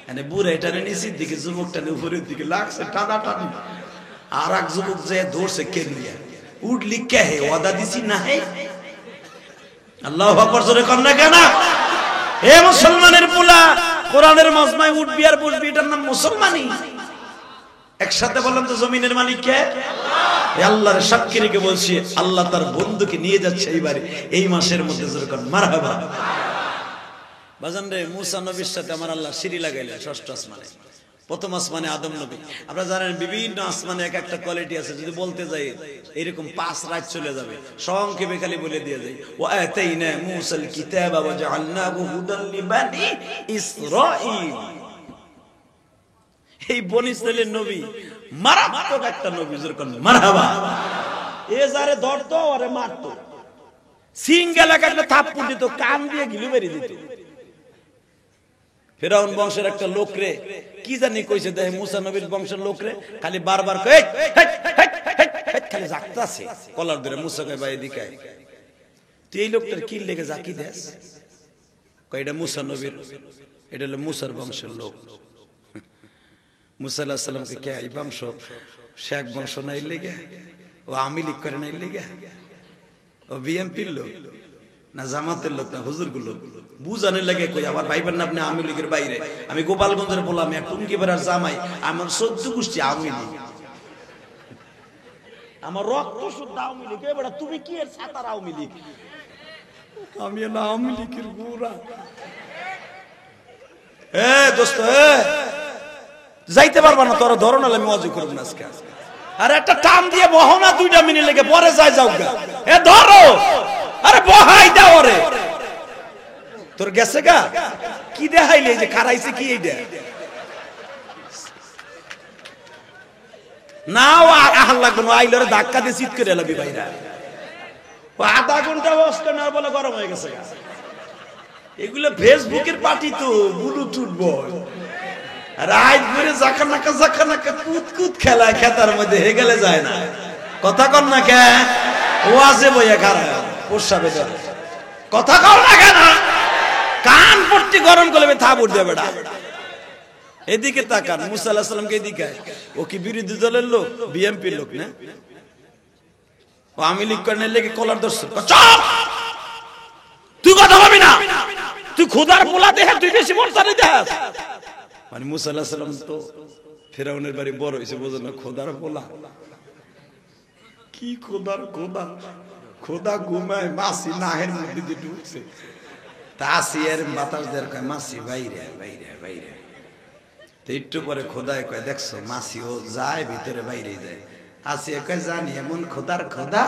এনে বুড়াই টানে নিচের দিকে, যুবক টানে উপরের দিকে, লাগছে টানা টানি। আর এক যুবক যে ধরছে কেলিয়া, উঠলি কে হে, ওয়াদা দিছি না হে। আল্লাহু আকবার জোরে কর না কেন? হে মুসলমানের পোলা, কোরআনের মজমায় উঠবি আর বসবি, এটার নাম মুসলমানি। একসাথে বললাম তো জমিনের মালিক কে? আল্লাহর সাক্ষী রেখে বলছি, আল্লাহ তার বন্ধুকে নিয়ে যাচ্ছে এইবারে এই মাসের মধ্যে। জোরে কর মারহাবা। বাজান রে, মুসা নবীর সাথে আমার আল্লাহ সিঁড়ি লাগাইলেন 6ষ্ঠ আসমানে। প্রথম আসমানে আদম নবী। আপনারা জানেন বিভিন্ন আসমানে এক একটা কোয়ালিটি আছে, যদি বলতে যাই এরকম 5 রাত চলে যাবে। সংক্ষেপে খালি বলে দিয়ে যাই, ওয়া আতাইনা মুসাল কিতাবা ওয়া জাআলনাহু হুদাল লিবানি ইসরাঈল। এই বনি ইসরাইলের নবী মারাত্মক একটা নবী। যেরকম মারহাবা। এ যারে ধরতো আরে মারতো, সিঙ্গেল একটা থাপ্পড় দিত, কান দিয়ে গিলু বেরিয়ে দিত। ফেরাউন বংশের একটা লোক রে কি জানি কইছে, দেখে মুসা নবীর বংশের লোক রে খালি বারবার কই খালি জাগতাছে কলার ধরে। মুসা কয় ভাই এদিকে আয়, তুই এই লোকটার কি লেগে জাকি দেস? কয় এটা মুসা নবীর, এটা হলো মুসার বংশের লোক। মুসা আলাইহিস সালামকে কে এই বংশ, শেখ বংশ নাই লেগে, ও আওয়ামী লীগ করে নাই লেগে, ও বিএনপির লোক না জামাতের লোক না হুজুর গুলো বুঝানোর লাগে কই আমার ভাইবেন না আপনি আওয়ামী লীগের বাইরে, আমি গোপালগঞ্জের বললাম এক টুঙ্গি বেড়ার জামাই, আমার 14 গোষ্ঠী আওয়ামী লীগ, আমার রক্ত শুদ্ধ আওয়ামী লীগ। এবার তুমি কি এর সাতার আওয়ামী লীগ? আমি না আওয়ামী লীগের গোরা। এ দোস্ত যাইতে পারবা না, তোরা ধরো না, আমি ওয়াজ করব না আজকে। আর একটা টান দিয়ে বহো না, 2টা মিনিট লেগে পরে যাই যাও গা। এ ধরো, আরে বহাই দাও রে। তোর গেছে গা কি দেখাইলে যে খারাইছে কি এইটা? না ও আহার লাগবে না, আইলরে ধাক্কা দিয়ে চিৎ করে এলাবি ভাইরা, ও আধা ঘন্টা বসতে না বলে গরম হয়ে গেছে। এগুলো ফেসবুকের পার্টি তো, ব্লুটুথ বয় রাত ঘুরে জাকানাকা কুতকুত খেলায় খেতার মধ্যে হে গেলে যায় না। কথা কর না কে ওয়াজে বইয়া খারাপ পোষাবে ধরে কথা কর না কেন, কান পট্টি গরম করবে থাবুর দেবে বেটা। এদিকে তাকান, মুসা আলাইহিস সালামকে এদিকে, ও কি বিরোধী দলের লোক, বিএনপির লোক না, ও আমি লীগ করে লেগে কলার ধরছে, চুপ তুই কথা বলবি না, তুই খোদার পোলা দেখে তুই বেশি মর্যাদা দেখাস। মানে মুসা আলাইহিস সালাম তো ফেরাউনের বাড়ি বড় হয়েছে, বোঝো না, খোদার পোলা কি, খোদার খোদা, খোদা ঘুমায় মাসি নাহের মধ্যে দিয়ে ঢুকছে, তা আসি এর বাতাস দেয় কয় মাসি বাইরে বাইরে বাইরে, তো একটু পরে খোদায় কয় দেখছো মাসি ও যায় ভিতরে বাইরে যায়, আসি কয় জানি এমন খোদার খোদা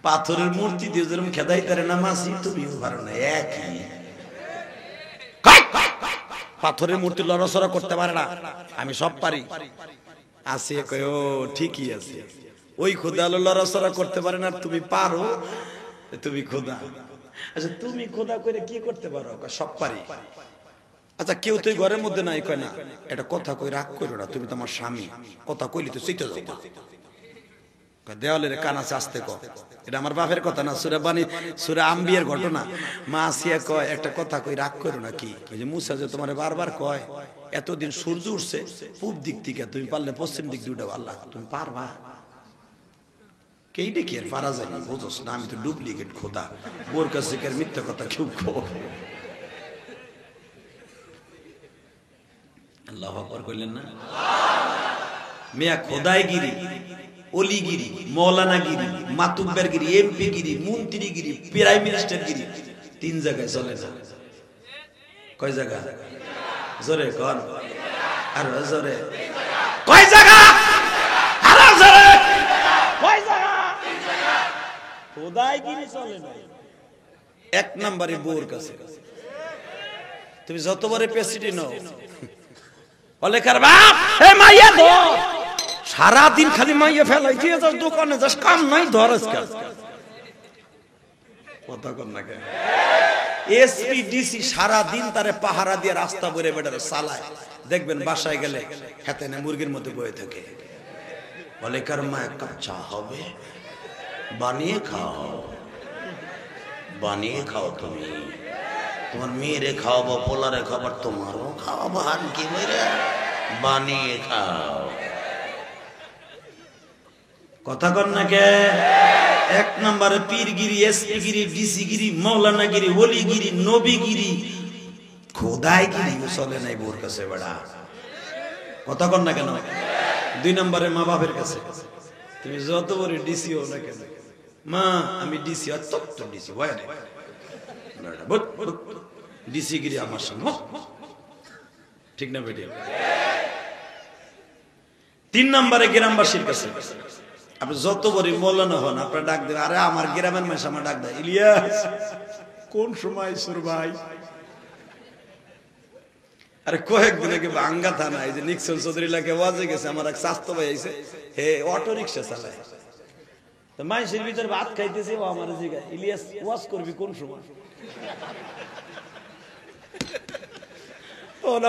পাথরের মূর্তি দিয়ে যেরকম খেদাই তারে না মাসি, তুমিও পারো না একই, পাথরের মূর্তি লড়াচড়া করতে পারে না, আমি সব পারি। আসি কয় ও ঠিকই আছে, ওই খোদা লড়াচড়া করতে পারে না, তুমি পারো, তুমি খোদা। আচ্ছা তুমি খোদা করে কি করতে পারো? সব পারি। আচ্ছা কেউ তো ঘরের মধ্যে নাই, কয় না এটা কথা কই রাগ করো না, তুমি তো আমার স্বামী, কথা কইলি তো সেইটা যাও, দেওয়ালের কান আছে আসতে কয়, এটা আমার বাপের কথা না, সূরা বানী সূরা আম্বিয়ার ঘটনা। মা আসিয়া কয় একটা কথা কই রাগ করো না, কি? ওই যে মুসা যে তোমারে বারবার কয় এতদিন সূর্য উঠছে পূব দিক থেকে, তুমি পারলে পশ্চিম দিক দিয়ে উঠাও, আল্লাহ তুমি পারবা? কেই দেখি আর পারা যায় না, বুঝোস না আমি তো ডুপ্লিকেট খোদা, বোর কাছে মিথ্যা কথা কেউ আল্লাহু আকবার কইলেন না? মিয়া খোদাইগিরি, অলিগিরি, মৌলানাগিরি, মাতুব্বরগিরি, এমপিগিরি, মন্ত্রীগিরি, প্রাইম মিনিস্টারগিরি তিন জায়গায় চলে না। কয় জায়গা? জোরে কোন, আর জোরে কয় জায়গা? আর জোরে কয় জায়গা? খোদাইগিরি চলে না। এক নম্বরে বোর কাছে, তুমি যতবারে প্রেসিডেন্ট হও বলে কার বাপ এ মাইয়া দো, সারা দিন খালি মাইয়া ফেলাই দিয়ে যাস, দোকানে যাস, কাম নাই, ধরস কাজ, কথা কর না কেন? এসপি ডিসি সারা দিন তারে পাহারা দিয়ে রাস্তা বরে বেড়ারে চালায়, দেখবেন বাসায় গেলে হাতে না মুরগির মধ্যে বয়ে থাকে, বলে কার মা এক কাপ চা হবে, বানিয়ে খাও, বানিয়ে খাও, তুমি তোমার মেয়েরে খাওয়াবো, পোলারে খাবার তোমারও খাওয়াবো, হান কি মেরে বানিয়ে খাও, কথা কর না কে? এক নম্বরে পীরগিরি, এসপিগিরি, ডিসিগিরি, মৌলানাগিরি, ওলিগিরি, নবীগিরি, খোদাইগিরি চলে নাই বোর কাছে বেড়া, কথা কর না কেন? দুই নম্বরে মা বাপের কাছে, তুমি যত বড় ডিসি হও না কেন, মা আমি ডিসি, অত্যন্ত ডিসি হয় না, ডিসিগিরি আমার সঙ্গে, ঠিক না বেটি? তিন নম্বরে গ্রামবাসীর কাছে, আপনি যত বড় মৌলানা হন আপনার ডাক দেবে, আরে আমার গ্রামের মানুষ আমার ডাক দেয়, ইলিয়াস কোন সময় সুর ভাই, আরে কয়েকদিন আগে বাঙ্গা থানা এই যে নিক্সন চৌধুরী লাগে ওয়াজে গেছে, আমার এক স্বাস্থ্য ভাই আইছে, হে অটো রিক্সা চালায়, তো মানুষের ভিতরে ভাত খাইতেছে, ও আমার জিগা ইলিয়াস ওয়াজ করবি কোন সময়?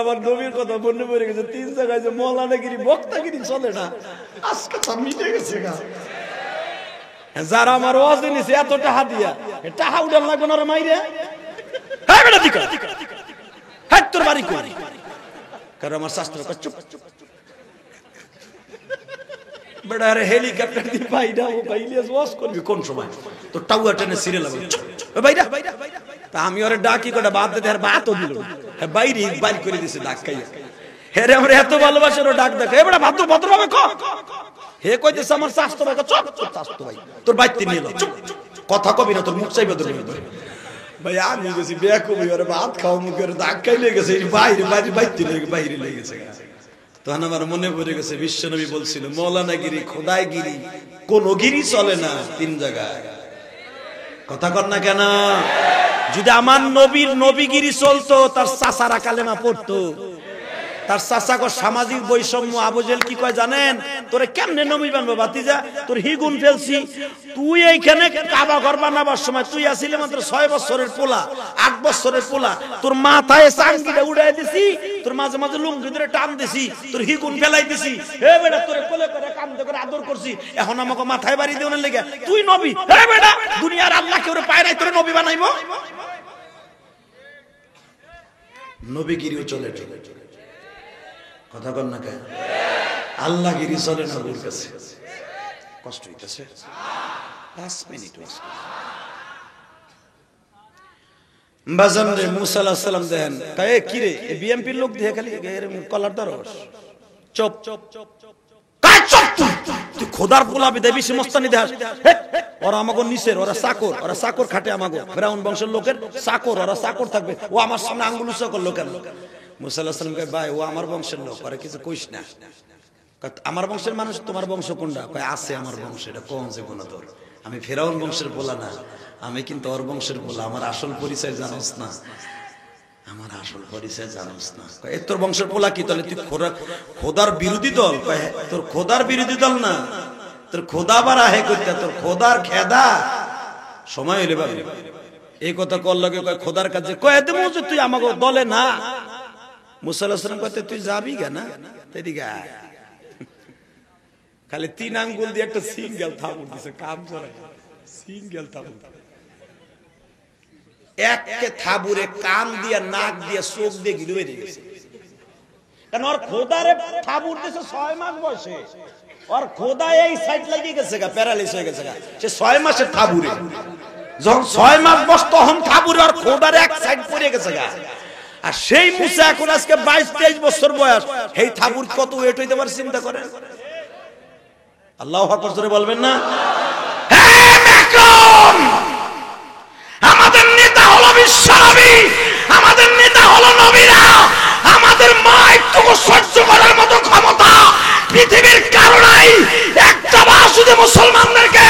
আমার নবীর কথা মনে পড়ে গেছে, তিন জায়গায় যে মৌলানাগিরি বক্তাগিরি চলে না, আজকে সব মিটে গেছে গা। যারা আমার ওয়াজে নিছে এত টাকা দিয়া, টাকা উঠান লাগবে না মাইরে, হ্যাঁ বেটা দিকা হ্যাঁ তোর বাড়ি কই, কারণ আমার শাস্ত্র চুপ বেটা, আরে হেলিকপ্টার দিয়ে বাইরা ও ইলিয়াস ওয়াজ করবি কোন সময়? তো টাউয়া টেনে সিরিয়াল হবে, বাইরা তা আমি ওরে ডাকি কটা বাদ দিতে, আর বাতও দিল বাইরে বাইর করে দিছে ডাক খাইয়া, হেরে আমরা এত ভালোবাসার ডাক দেখে, এবার ভাদ্র ভদ্র ভাবে ক, হে কইতেছে আমার শাস্ত্র ভাই, চুপ শাস্ত্র ভাই তোর বাইতে নিয়ে এলো, চুপ কথা কবি না, তোর মুখ চাইবে তোর ভাই, আমি গেছি বিয়া কবি ওরে ভাত খাওয়া মুখে ডাক খাই লেগে গেছে, বাইরে বাইরে বাইতে লেগে বাইরে লেগে গেছে, তখন আমার মনে পড়ে গেছে বিশ্বনবী বলছিল মৌলানাগিরি, খোদাইগিরি, কোন গিরি চলে না তিন জায়গায়, কথা কর না কেন? যদি আমার নবীর নবীগিরি চলতো, তার চাচারা কালেমা পড়তো, তার চাচাকে সামাজিক বৈষম্য। আবু জেহেল কি কয় জানেন? তোরে কেমনে নবী বানবো ভাতিজা, তোর হিগুন ফেলছি। তুই এইখানে কাবা ঘর বানাবার সময় তুই আসিলে মাত্র 6 বছরের পোলা, 8 বছরের পোলা, তোর মাথায় চাঙ্গিটা উড়াই দিছি, তোর মাঝে মাঝে লুঙ্গি ধরে টান দিছি, তোর হিগুন ফেলাই দিছি, হে বেটা তোরে কোলে করে কান্দে করে আদর করছি, এখন আমাকে মাথায় বাড়ি দেওয়ার লেগে তুই নবী? হে বেটা দুনিয়ার আল্লাহ কেউ পায় নাই তোরে নবী বানাইবো? নবীগিরিও চলে চলে কথা কর না কেন? আল্লাহগিরি চলে না ওর কাছে। কষ্ট হইতেছে 5 মিনিট। বাজান রে মুসা আলাইহিস সালাম দেন কয় কি রে এই বিএমপির লোক দিয়ে খালি কলার দরস চুপ কাজ চুপ। তুই খোদার পোলা বিদায় বেশি মস্তানি দেখাস। ওরা আমাগো নিচের, ওরা চাকর খাটে আমাগো ফেরাউন বংশের লোকের চাকর, ওরা চাকর থাকবে। ও আমার সামনে আঙ্গুল উঁচু করলো কেন? মুসা আলাইহিস সালাম কয় ভাই ও আমার বংশের লোক, ওরা কিছু কইস না। আমার বংশের মানুষ, তোমার বংশ কোনটা? কয় আছে আমার বংশ। এটা কোন যে কোন তোর? আমি ফেরাউন বংশের পোলা না, আমি কিন্তু ওর বংশের পোলা। আমার আসল পরিচয় জানোস না, আমার আসল পরিচয় জানোস না। কয় তোর বংশের পোলা কি? তাহলে তুই খোদার বিরোধী দল? কয় তোর খোদার বিরোধী দল না, তোর খোদা বারা হে করতে, তোর খোদার খেদা সময় হইলে পাবি। এই কথা কল লাগে কয় খোদার কাছে কয় এতে মুজে তুই আমাকে দলে না। মুসা আলাইহিস সালাম কয় তুই যাবি কেন? এদিকে আয়। খালি 3 আঙ্গুল দিয়ে একটা সিঙ্গেল থাবুর দিছে, কাম করে সিঙ্গেল থাবুর। একে থাবুরে কান দিয়া, নাক দিয়া, চোখ দিয়ে গিলে বেরিয়ে গেছে। কারণ ওর খোদারে থাবুর দিছে 6 মাস বয়সে। ওর খোদা এই সাইড লাগিয়ে গেছে গা, প্যারালাইজ হয়ে গেছে গা। সে 6 মাসের থাবুরে, যখন 6 মাস বয়স তখন থাবুরে ওর খোদারে এক সাইড পড়ে গেছে গা। আর সেই মুসা এখন আজকে 22-23 বছর বয়স, এই থাবুর কত ওয়েট হইতে পারে চিন্তা করেন। আল্লাহু আকবার জোরে বলবেন না? আমাদের নেতা হলো বিশ্বনবী, আমাদের নেতা হলো নবীরা। আমাদের মাইটুকু সহ্য করার মতো ক্ষমতা পৃথিবীর কারো নাই। একটা বার শুধু মুসলমানদেরকে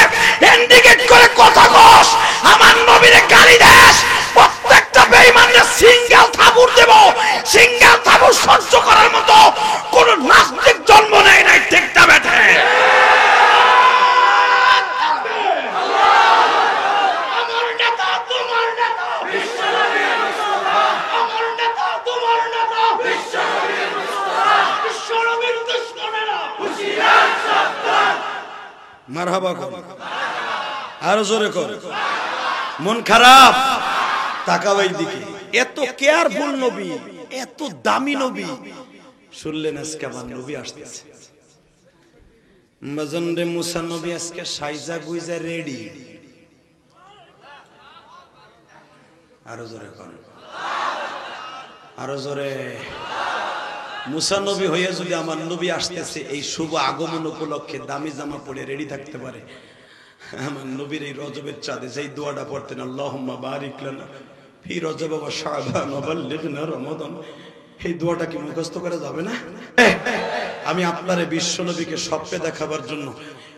ইন্ডিকেট করে কথা কস, আমার নবীরে গালি দেশ, প্রত্যেকটা বেঈমানকে সিঙ্গেল থাবুর দেব। সিঙ্গেল থাবুর সহ্য করার মতো কোন নাস্তিক জন্ম নেয় নাই। ঠিক না বেঠে? মারহাবা কর, আরো জোরে কর। মন খারাপ, তাকাও দিকে। এত কেয়ারফুল নবী, এত দামি নবী, শুনলেন আজকে আমার নবী আসতেছে। মজনরে মুসা নবী আজকে সাইজা গুইজা রেডি। আরো জোরে কর, আরো জোরে। মুসা নবী হয়ে যদি আমার নবী আসতেছে এই শুভ আগমন উপলক্ষে দামি জামা পরে রেডি থাকতে পারে, আমার নবীর এই রজবের চাঁদে যেই দোয়াটা পড়তেন, আল্লাহুম্মা বারিক লানা ফি রজব ওয়া শাবান ওয়া বাল্লিগনা রমাদান, এই দোয়াটা কি মুখস্থ করা যাবে না? আমি আপনারে বিশ্ব নবীকে স্বপ্নে দেখাবার জন্য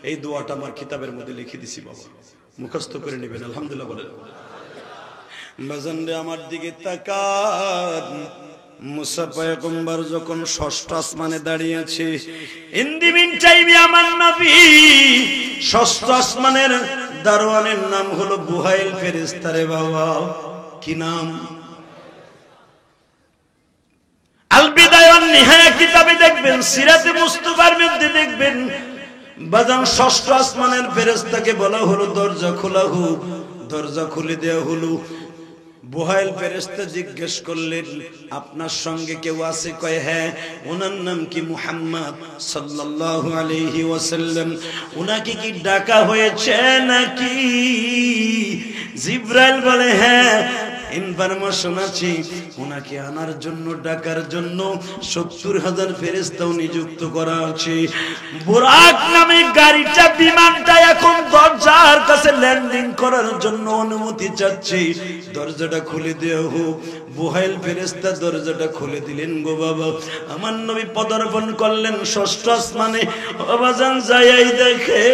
এই দোয়াটা আমার কিতাবের মধ্যে লিখে দিছি, বাবা মুখস্থ করে নেবেন। আলহামদুলিল্লাহ বলেন। বাজান রে আমার দিকে তাকান। মুসা পয়গম্বর যখন ষষ্ঠ আসমানে দাঁড়িয়ে আছে, ইন দি মিন টাইমে আমার নবী ষষ্ঠ আসমানের দারওয়ানের নাম হলো বুহাইল ফেরেশতা। রে বাবা কি নাম? আল বিদায়া ওয়ান নিহায়া কিতাবে দেখবেন, সিরাতে মুস্তাফার মধ্যে দেখবেন, বাজান ষষ্ঠ আসমানের ফেরেশতাকে বলা হলো দরজা খোলা হোক। দরজা খুলে দেওয়া হলো। বুহাইল ফেরেশতা জিজ্ঞেস করলেন, আপনার সঙ্গে কেউ আছে? কয় হ্যাঁ। ওনার নাম কি? মুহাম্মদ সাল্লাল্লাহু আলাইহি ওয়াসাল্লাম। উনাকে কি ডাকা হয়েছে নাকি? জিবরাইল বলে হ্যাঁ, ইনফরমেশন আছে উনাকে আনার জন্য, ডাকার জন্য 70,000 ফেরেশতাও নিযুক্ত করা আছে। বুরাক নামে গাড়িটা, বিমানটা এখন দরজার কাছে ল্যান্ডিং করার জন্য অনুমতি চাচ্ছে। দরজাটা খুলে দেওয়া হোক। বুহাইল ফেরেশতা দরজাটা খুলে দিলেন। গো বাবা, আমার নবী পদার্পণ করলেন ষষ্ঠ আসমানে। বাবাজান যাই দেখে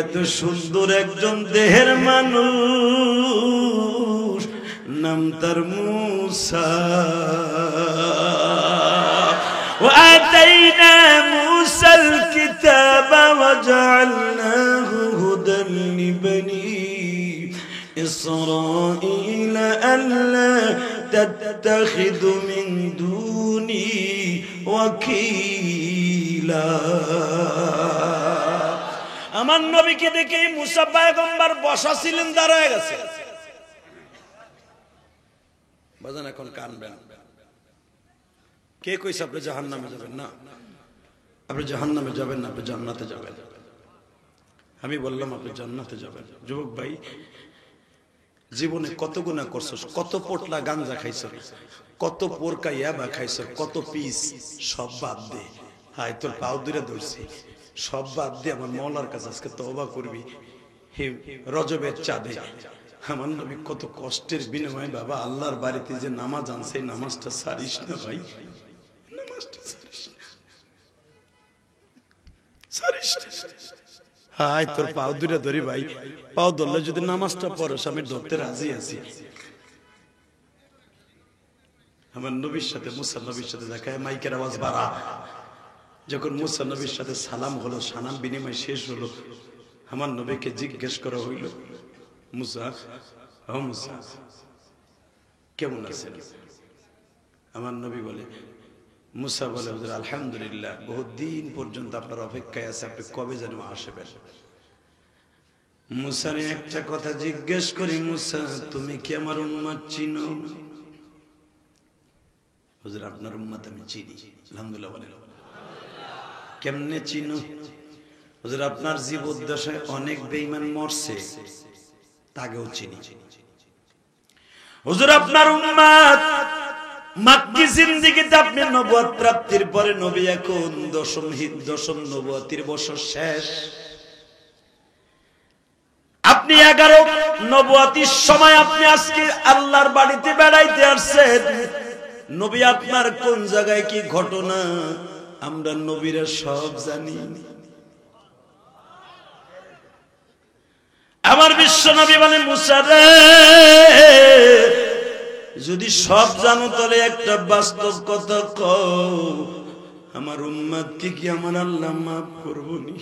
এত সুন্দর একজন দেহের মানুষ, নাম তার মুসা। الكتاب وجعلناه هدى لبني إسرائيل ألا تتخذوا من دوني وكيلا আমার নবীকে দেখে মুসা পয়গম্বর বসা ছিলেন, দাঁড়ায় গেছে। বাজান এখন কানবেন, কে কইছে আপনি জাহান্নামে যাবেন? না, আপনি জাহান্নামে যাবেন না, আপনি জান্নাতে যাবেন। আমি বললাম আপনি জান্নাতে যাবেন। যুবক ভাই, জীবনে কত গুনাহ করছস, কত পোটলা গাঞ্জা খাইছস, কত পোরকা ইয়াবা খাইছস, কত পিস, সব বাদ দে। হায় তোর পাও দুইরা ধরছি, সব বাদ দে, আমার মওলার কাছে আজকে তওবা করবি। হে রজবের চাঁদে আমার নবী কত কষ্টের বিনিময়ে বাবা আল্লাহর বাড়িতে যে নামাজ আনছে, নামাজটা ছাড়িস না ভাই, নামাজটা ছাড়িস না, ছাড়িস না। হায় তোর পাও দুইরা ধরি ভাই, পাও ধরলে যদি নামাজটা পড়স আমি ধরতে রাজি আছি। আমার নবীর সাথে মুসা নবীর সাথে দেখা, মাইকের আওয়াজ বাড়া। যখন মুসা নবীর সাথে সালাম হলো, সালাম বিনিময় শেষ হলো, আমার নবীকে জিজ্ঞেস করা হইল, মুসা, ও মুসা কেমন আছেন? আমার নবী বলে, মুসা বলে, হুজুর আলহামদুলিল্লাহ, বহুত দিন পর্যন্ত আপনার অপেক্ষায় আছে, আপনি কবে যেন আসবেন। মুসারে একটা কথা জিজ্ঞেস করি, মুসা তুমি কি আমার উম্মত চিনো? হুজুর আপনার উম্মত আমি চিনি। আলহামদুলিল্লাহ বলেন, কেমনে চিনো? হুজুর আপনার জীবদ্দশায় অনেক বেঈমান মরছে, তাকেও চিনি। হুজুর আপনার উম্মত মাক্কি জিন্দেগিতে আপনি নবুয়ত প্রাপ্তির পরে নবী, এখন দশম নবুয়তির বছর শেষ। আপনি 11 নবুয়তির সময় আপনি আজকে আল্লাহর বাড়িতে বেড়াইতে আসছেন। নবী আপনার কোন জায়গায় কি ঘটনা আমরা নবীরা সব জানি। আমার বিশ্ব নবী বলেন, মুসা রে যদি সব জানো তাহলে একটা বাস্তব কথা কও, আমার উম্মতকে কি আমার আল্লাহ মাফ করবনি?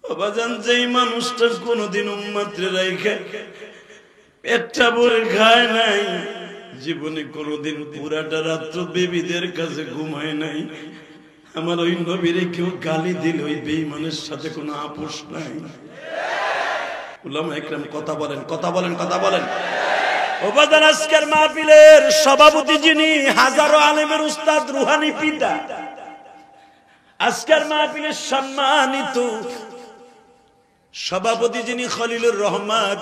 বাজান, যেই মানুষটা কোনদিন উম্মতরে রাইখা পেটটা ভরে খায় নাই, জীবনে কোনদিন পুরাটা রাত্র বেবিদের কাছে ঘুমায় নাই, আমার ওই নবীরে কেউ গালি দিল, ওই বেঈমানের সাথে কোনো আপোষ নাই। উলামা ইকরাম কথা বলেন, কথা বলেন, কথা বলেন। ও বাজান, আজকের মাহফিলের সভাপতি যিনি, হাজারো আলেমের উস্তাদ, রুহানি পিতা, আজকের মাহফিলের সম্মানিত সভাপতি যিনি, খলিলুর রহমান,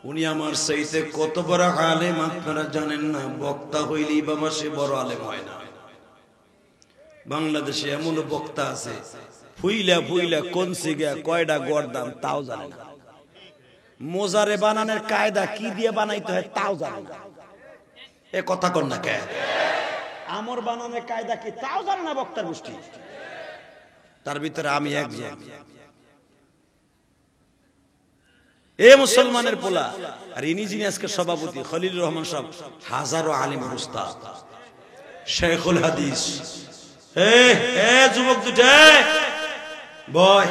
উনি আমার চাইতে কত বড় আলেম আপনারা জানেন না। বক্তা হইলেই বাবা সে বড় আলেম হয় না। বাংলাদেশে এমন বক্তা আছে, ফুইলা ফুইলা কোন সিগা কয়টা গর্দান তাও জানে না, মোজারে বানানোর কায়দা কি দিয়ে বানাইতে হয় তাও জানে না। এ কথা কন না কে? আমর বানানোর কায়দা কি তাও জানে না বক্তার গোষ্ঠী। তার ভিতরে আমি একজন। এ মুসলমানের পোলা, আর ইনি যিনি আজকে সভাপতি, খলিলুর রহমান সাহেব, হাজারো আলিমের উস্তাদ, শেখুল হাদিস। যুবক দুটা বয়,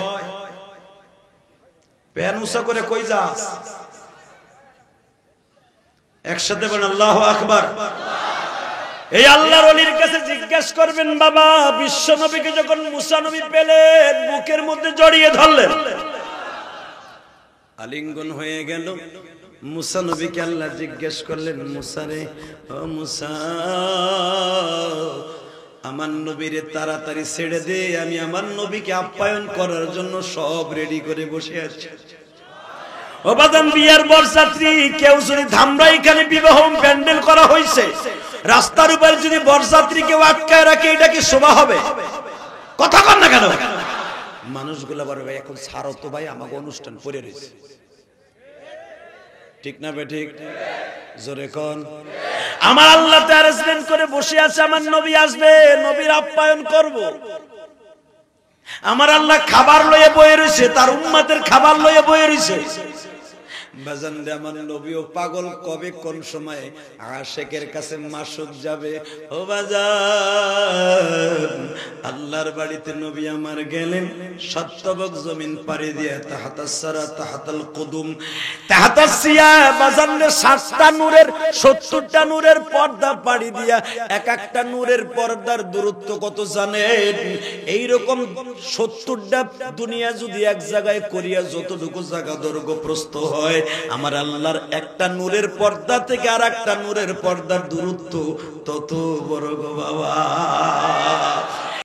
প্যান উঁচা করে কই যাস? একসাথে বলেন আল্লাহু আকবার। এই আল্লাহর ওলির কাছে জিজ্ঞেস করবেন, বাবা বিশ্ব নবীকে যখন মুসা নবী পেলেন, বুকের মধ্যে জড়িয়ে ধরলেন, আলিঙ্গন হয়ে গেল। মুসা নবীকে আল্লাহ জিজ্ঞেস করলেন, মুসা রে, ও মুসা, আমার নবীরে তাড়াতাড়ি ছেড়ে দে, আমি আমার নবীকে আপ্যায়ন করার জন্য সব রেডি করে বসে আছি। ও বাদাম, বিয়ার বরযাত্রী কেউ যদি ধামরাই এখানে বিবাহ প্যান্ডেল করা হয়েছে, রাস্তার উপর যদি বরযাত্রী কেউ আটকায় রাখে, এটা কি শোভা হবে? কথা কন না কেন? মানুষগুলা বলে, ভাই এখন ছাড়ো তো ভাই, আমাকে অনুষ্ঠান পড়ে রয়েছে, ঠিক না বে ঠিক? জোরে কোন। আমার আল্লাহ অ্যারেঞ্জমেন্ট করে বসে আছে, আমার নবী আসবে, নবীর আপ্যায়ন করব। আমার আল্লাহ খাবার লয়ে বয়ে রয়েছে, তার উম্মতের খাবার লয়ে বয়ে রয়েছে। বাজান রে আমার নবীও পাগল, কবে কোন সময় আশিকের কাছে মাসুক যাবে। ও বাজান, আল্লাহর বাড়িতে নবী আমার গেলেন, সত্যবক জমিন পাড়ি দিয়ে তাহাতাস সারা তাহাতাল কুদুম তাহাতাস সিয়া বাজান রে 60টা নূরের 70টা নূরের পর্দা পাড়ি দিয়া এক একটা নূরের পর্দার দূরত্ব কত জানেন? এইরকম 70টা দুনিয়া যদি এক জায়গায় করিয়া যতটুকু জায়গা দৈর্ঘ্য প্রস্থ হয়, আমার আল্লাহর একটা নূরের পর্দা থেকে আর একটা নূরের পর্দার দূরত্ব তত বড় গো বাবা।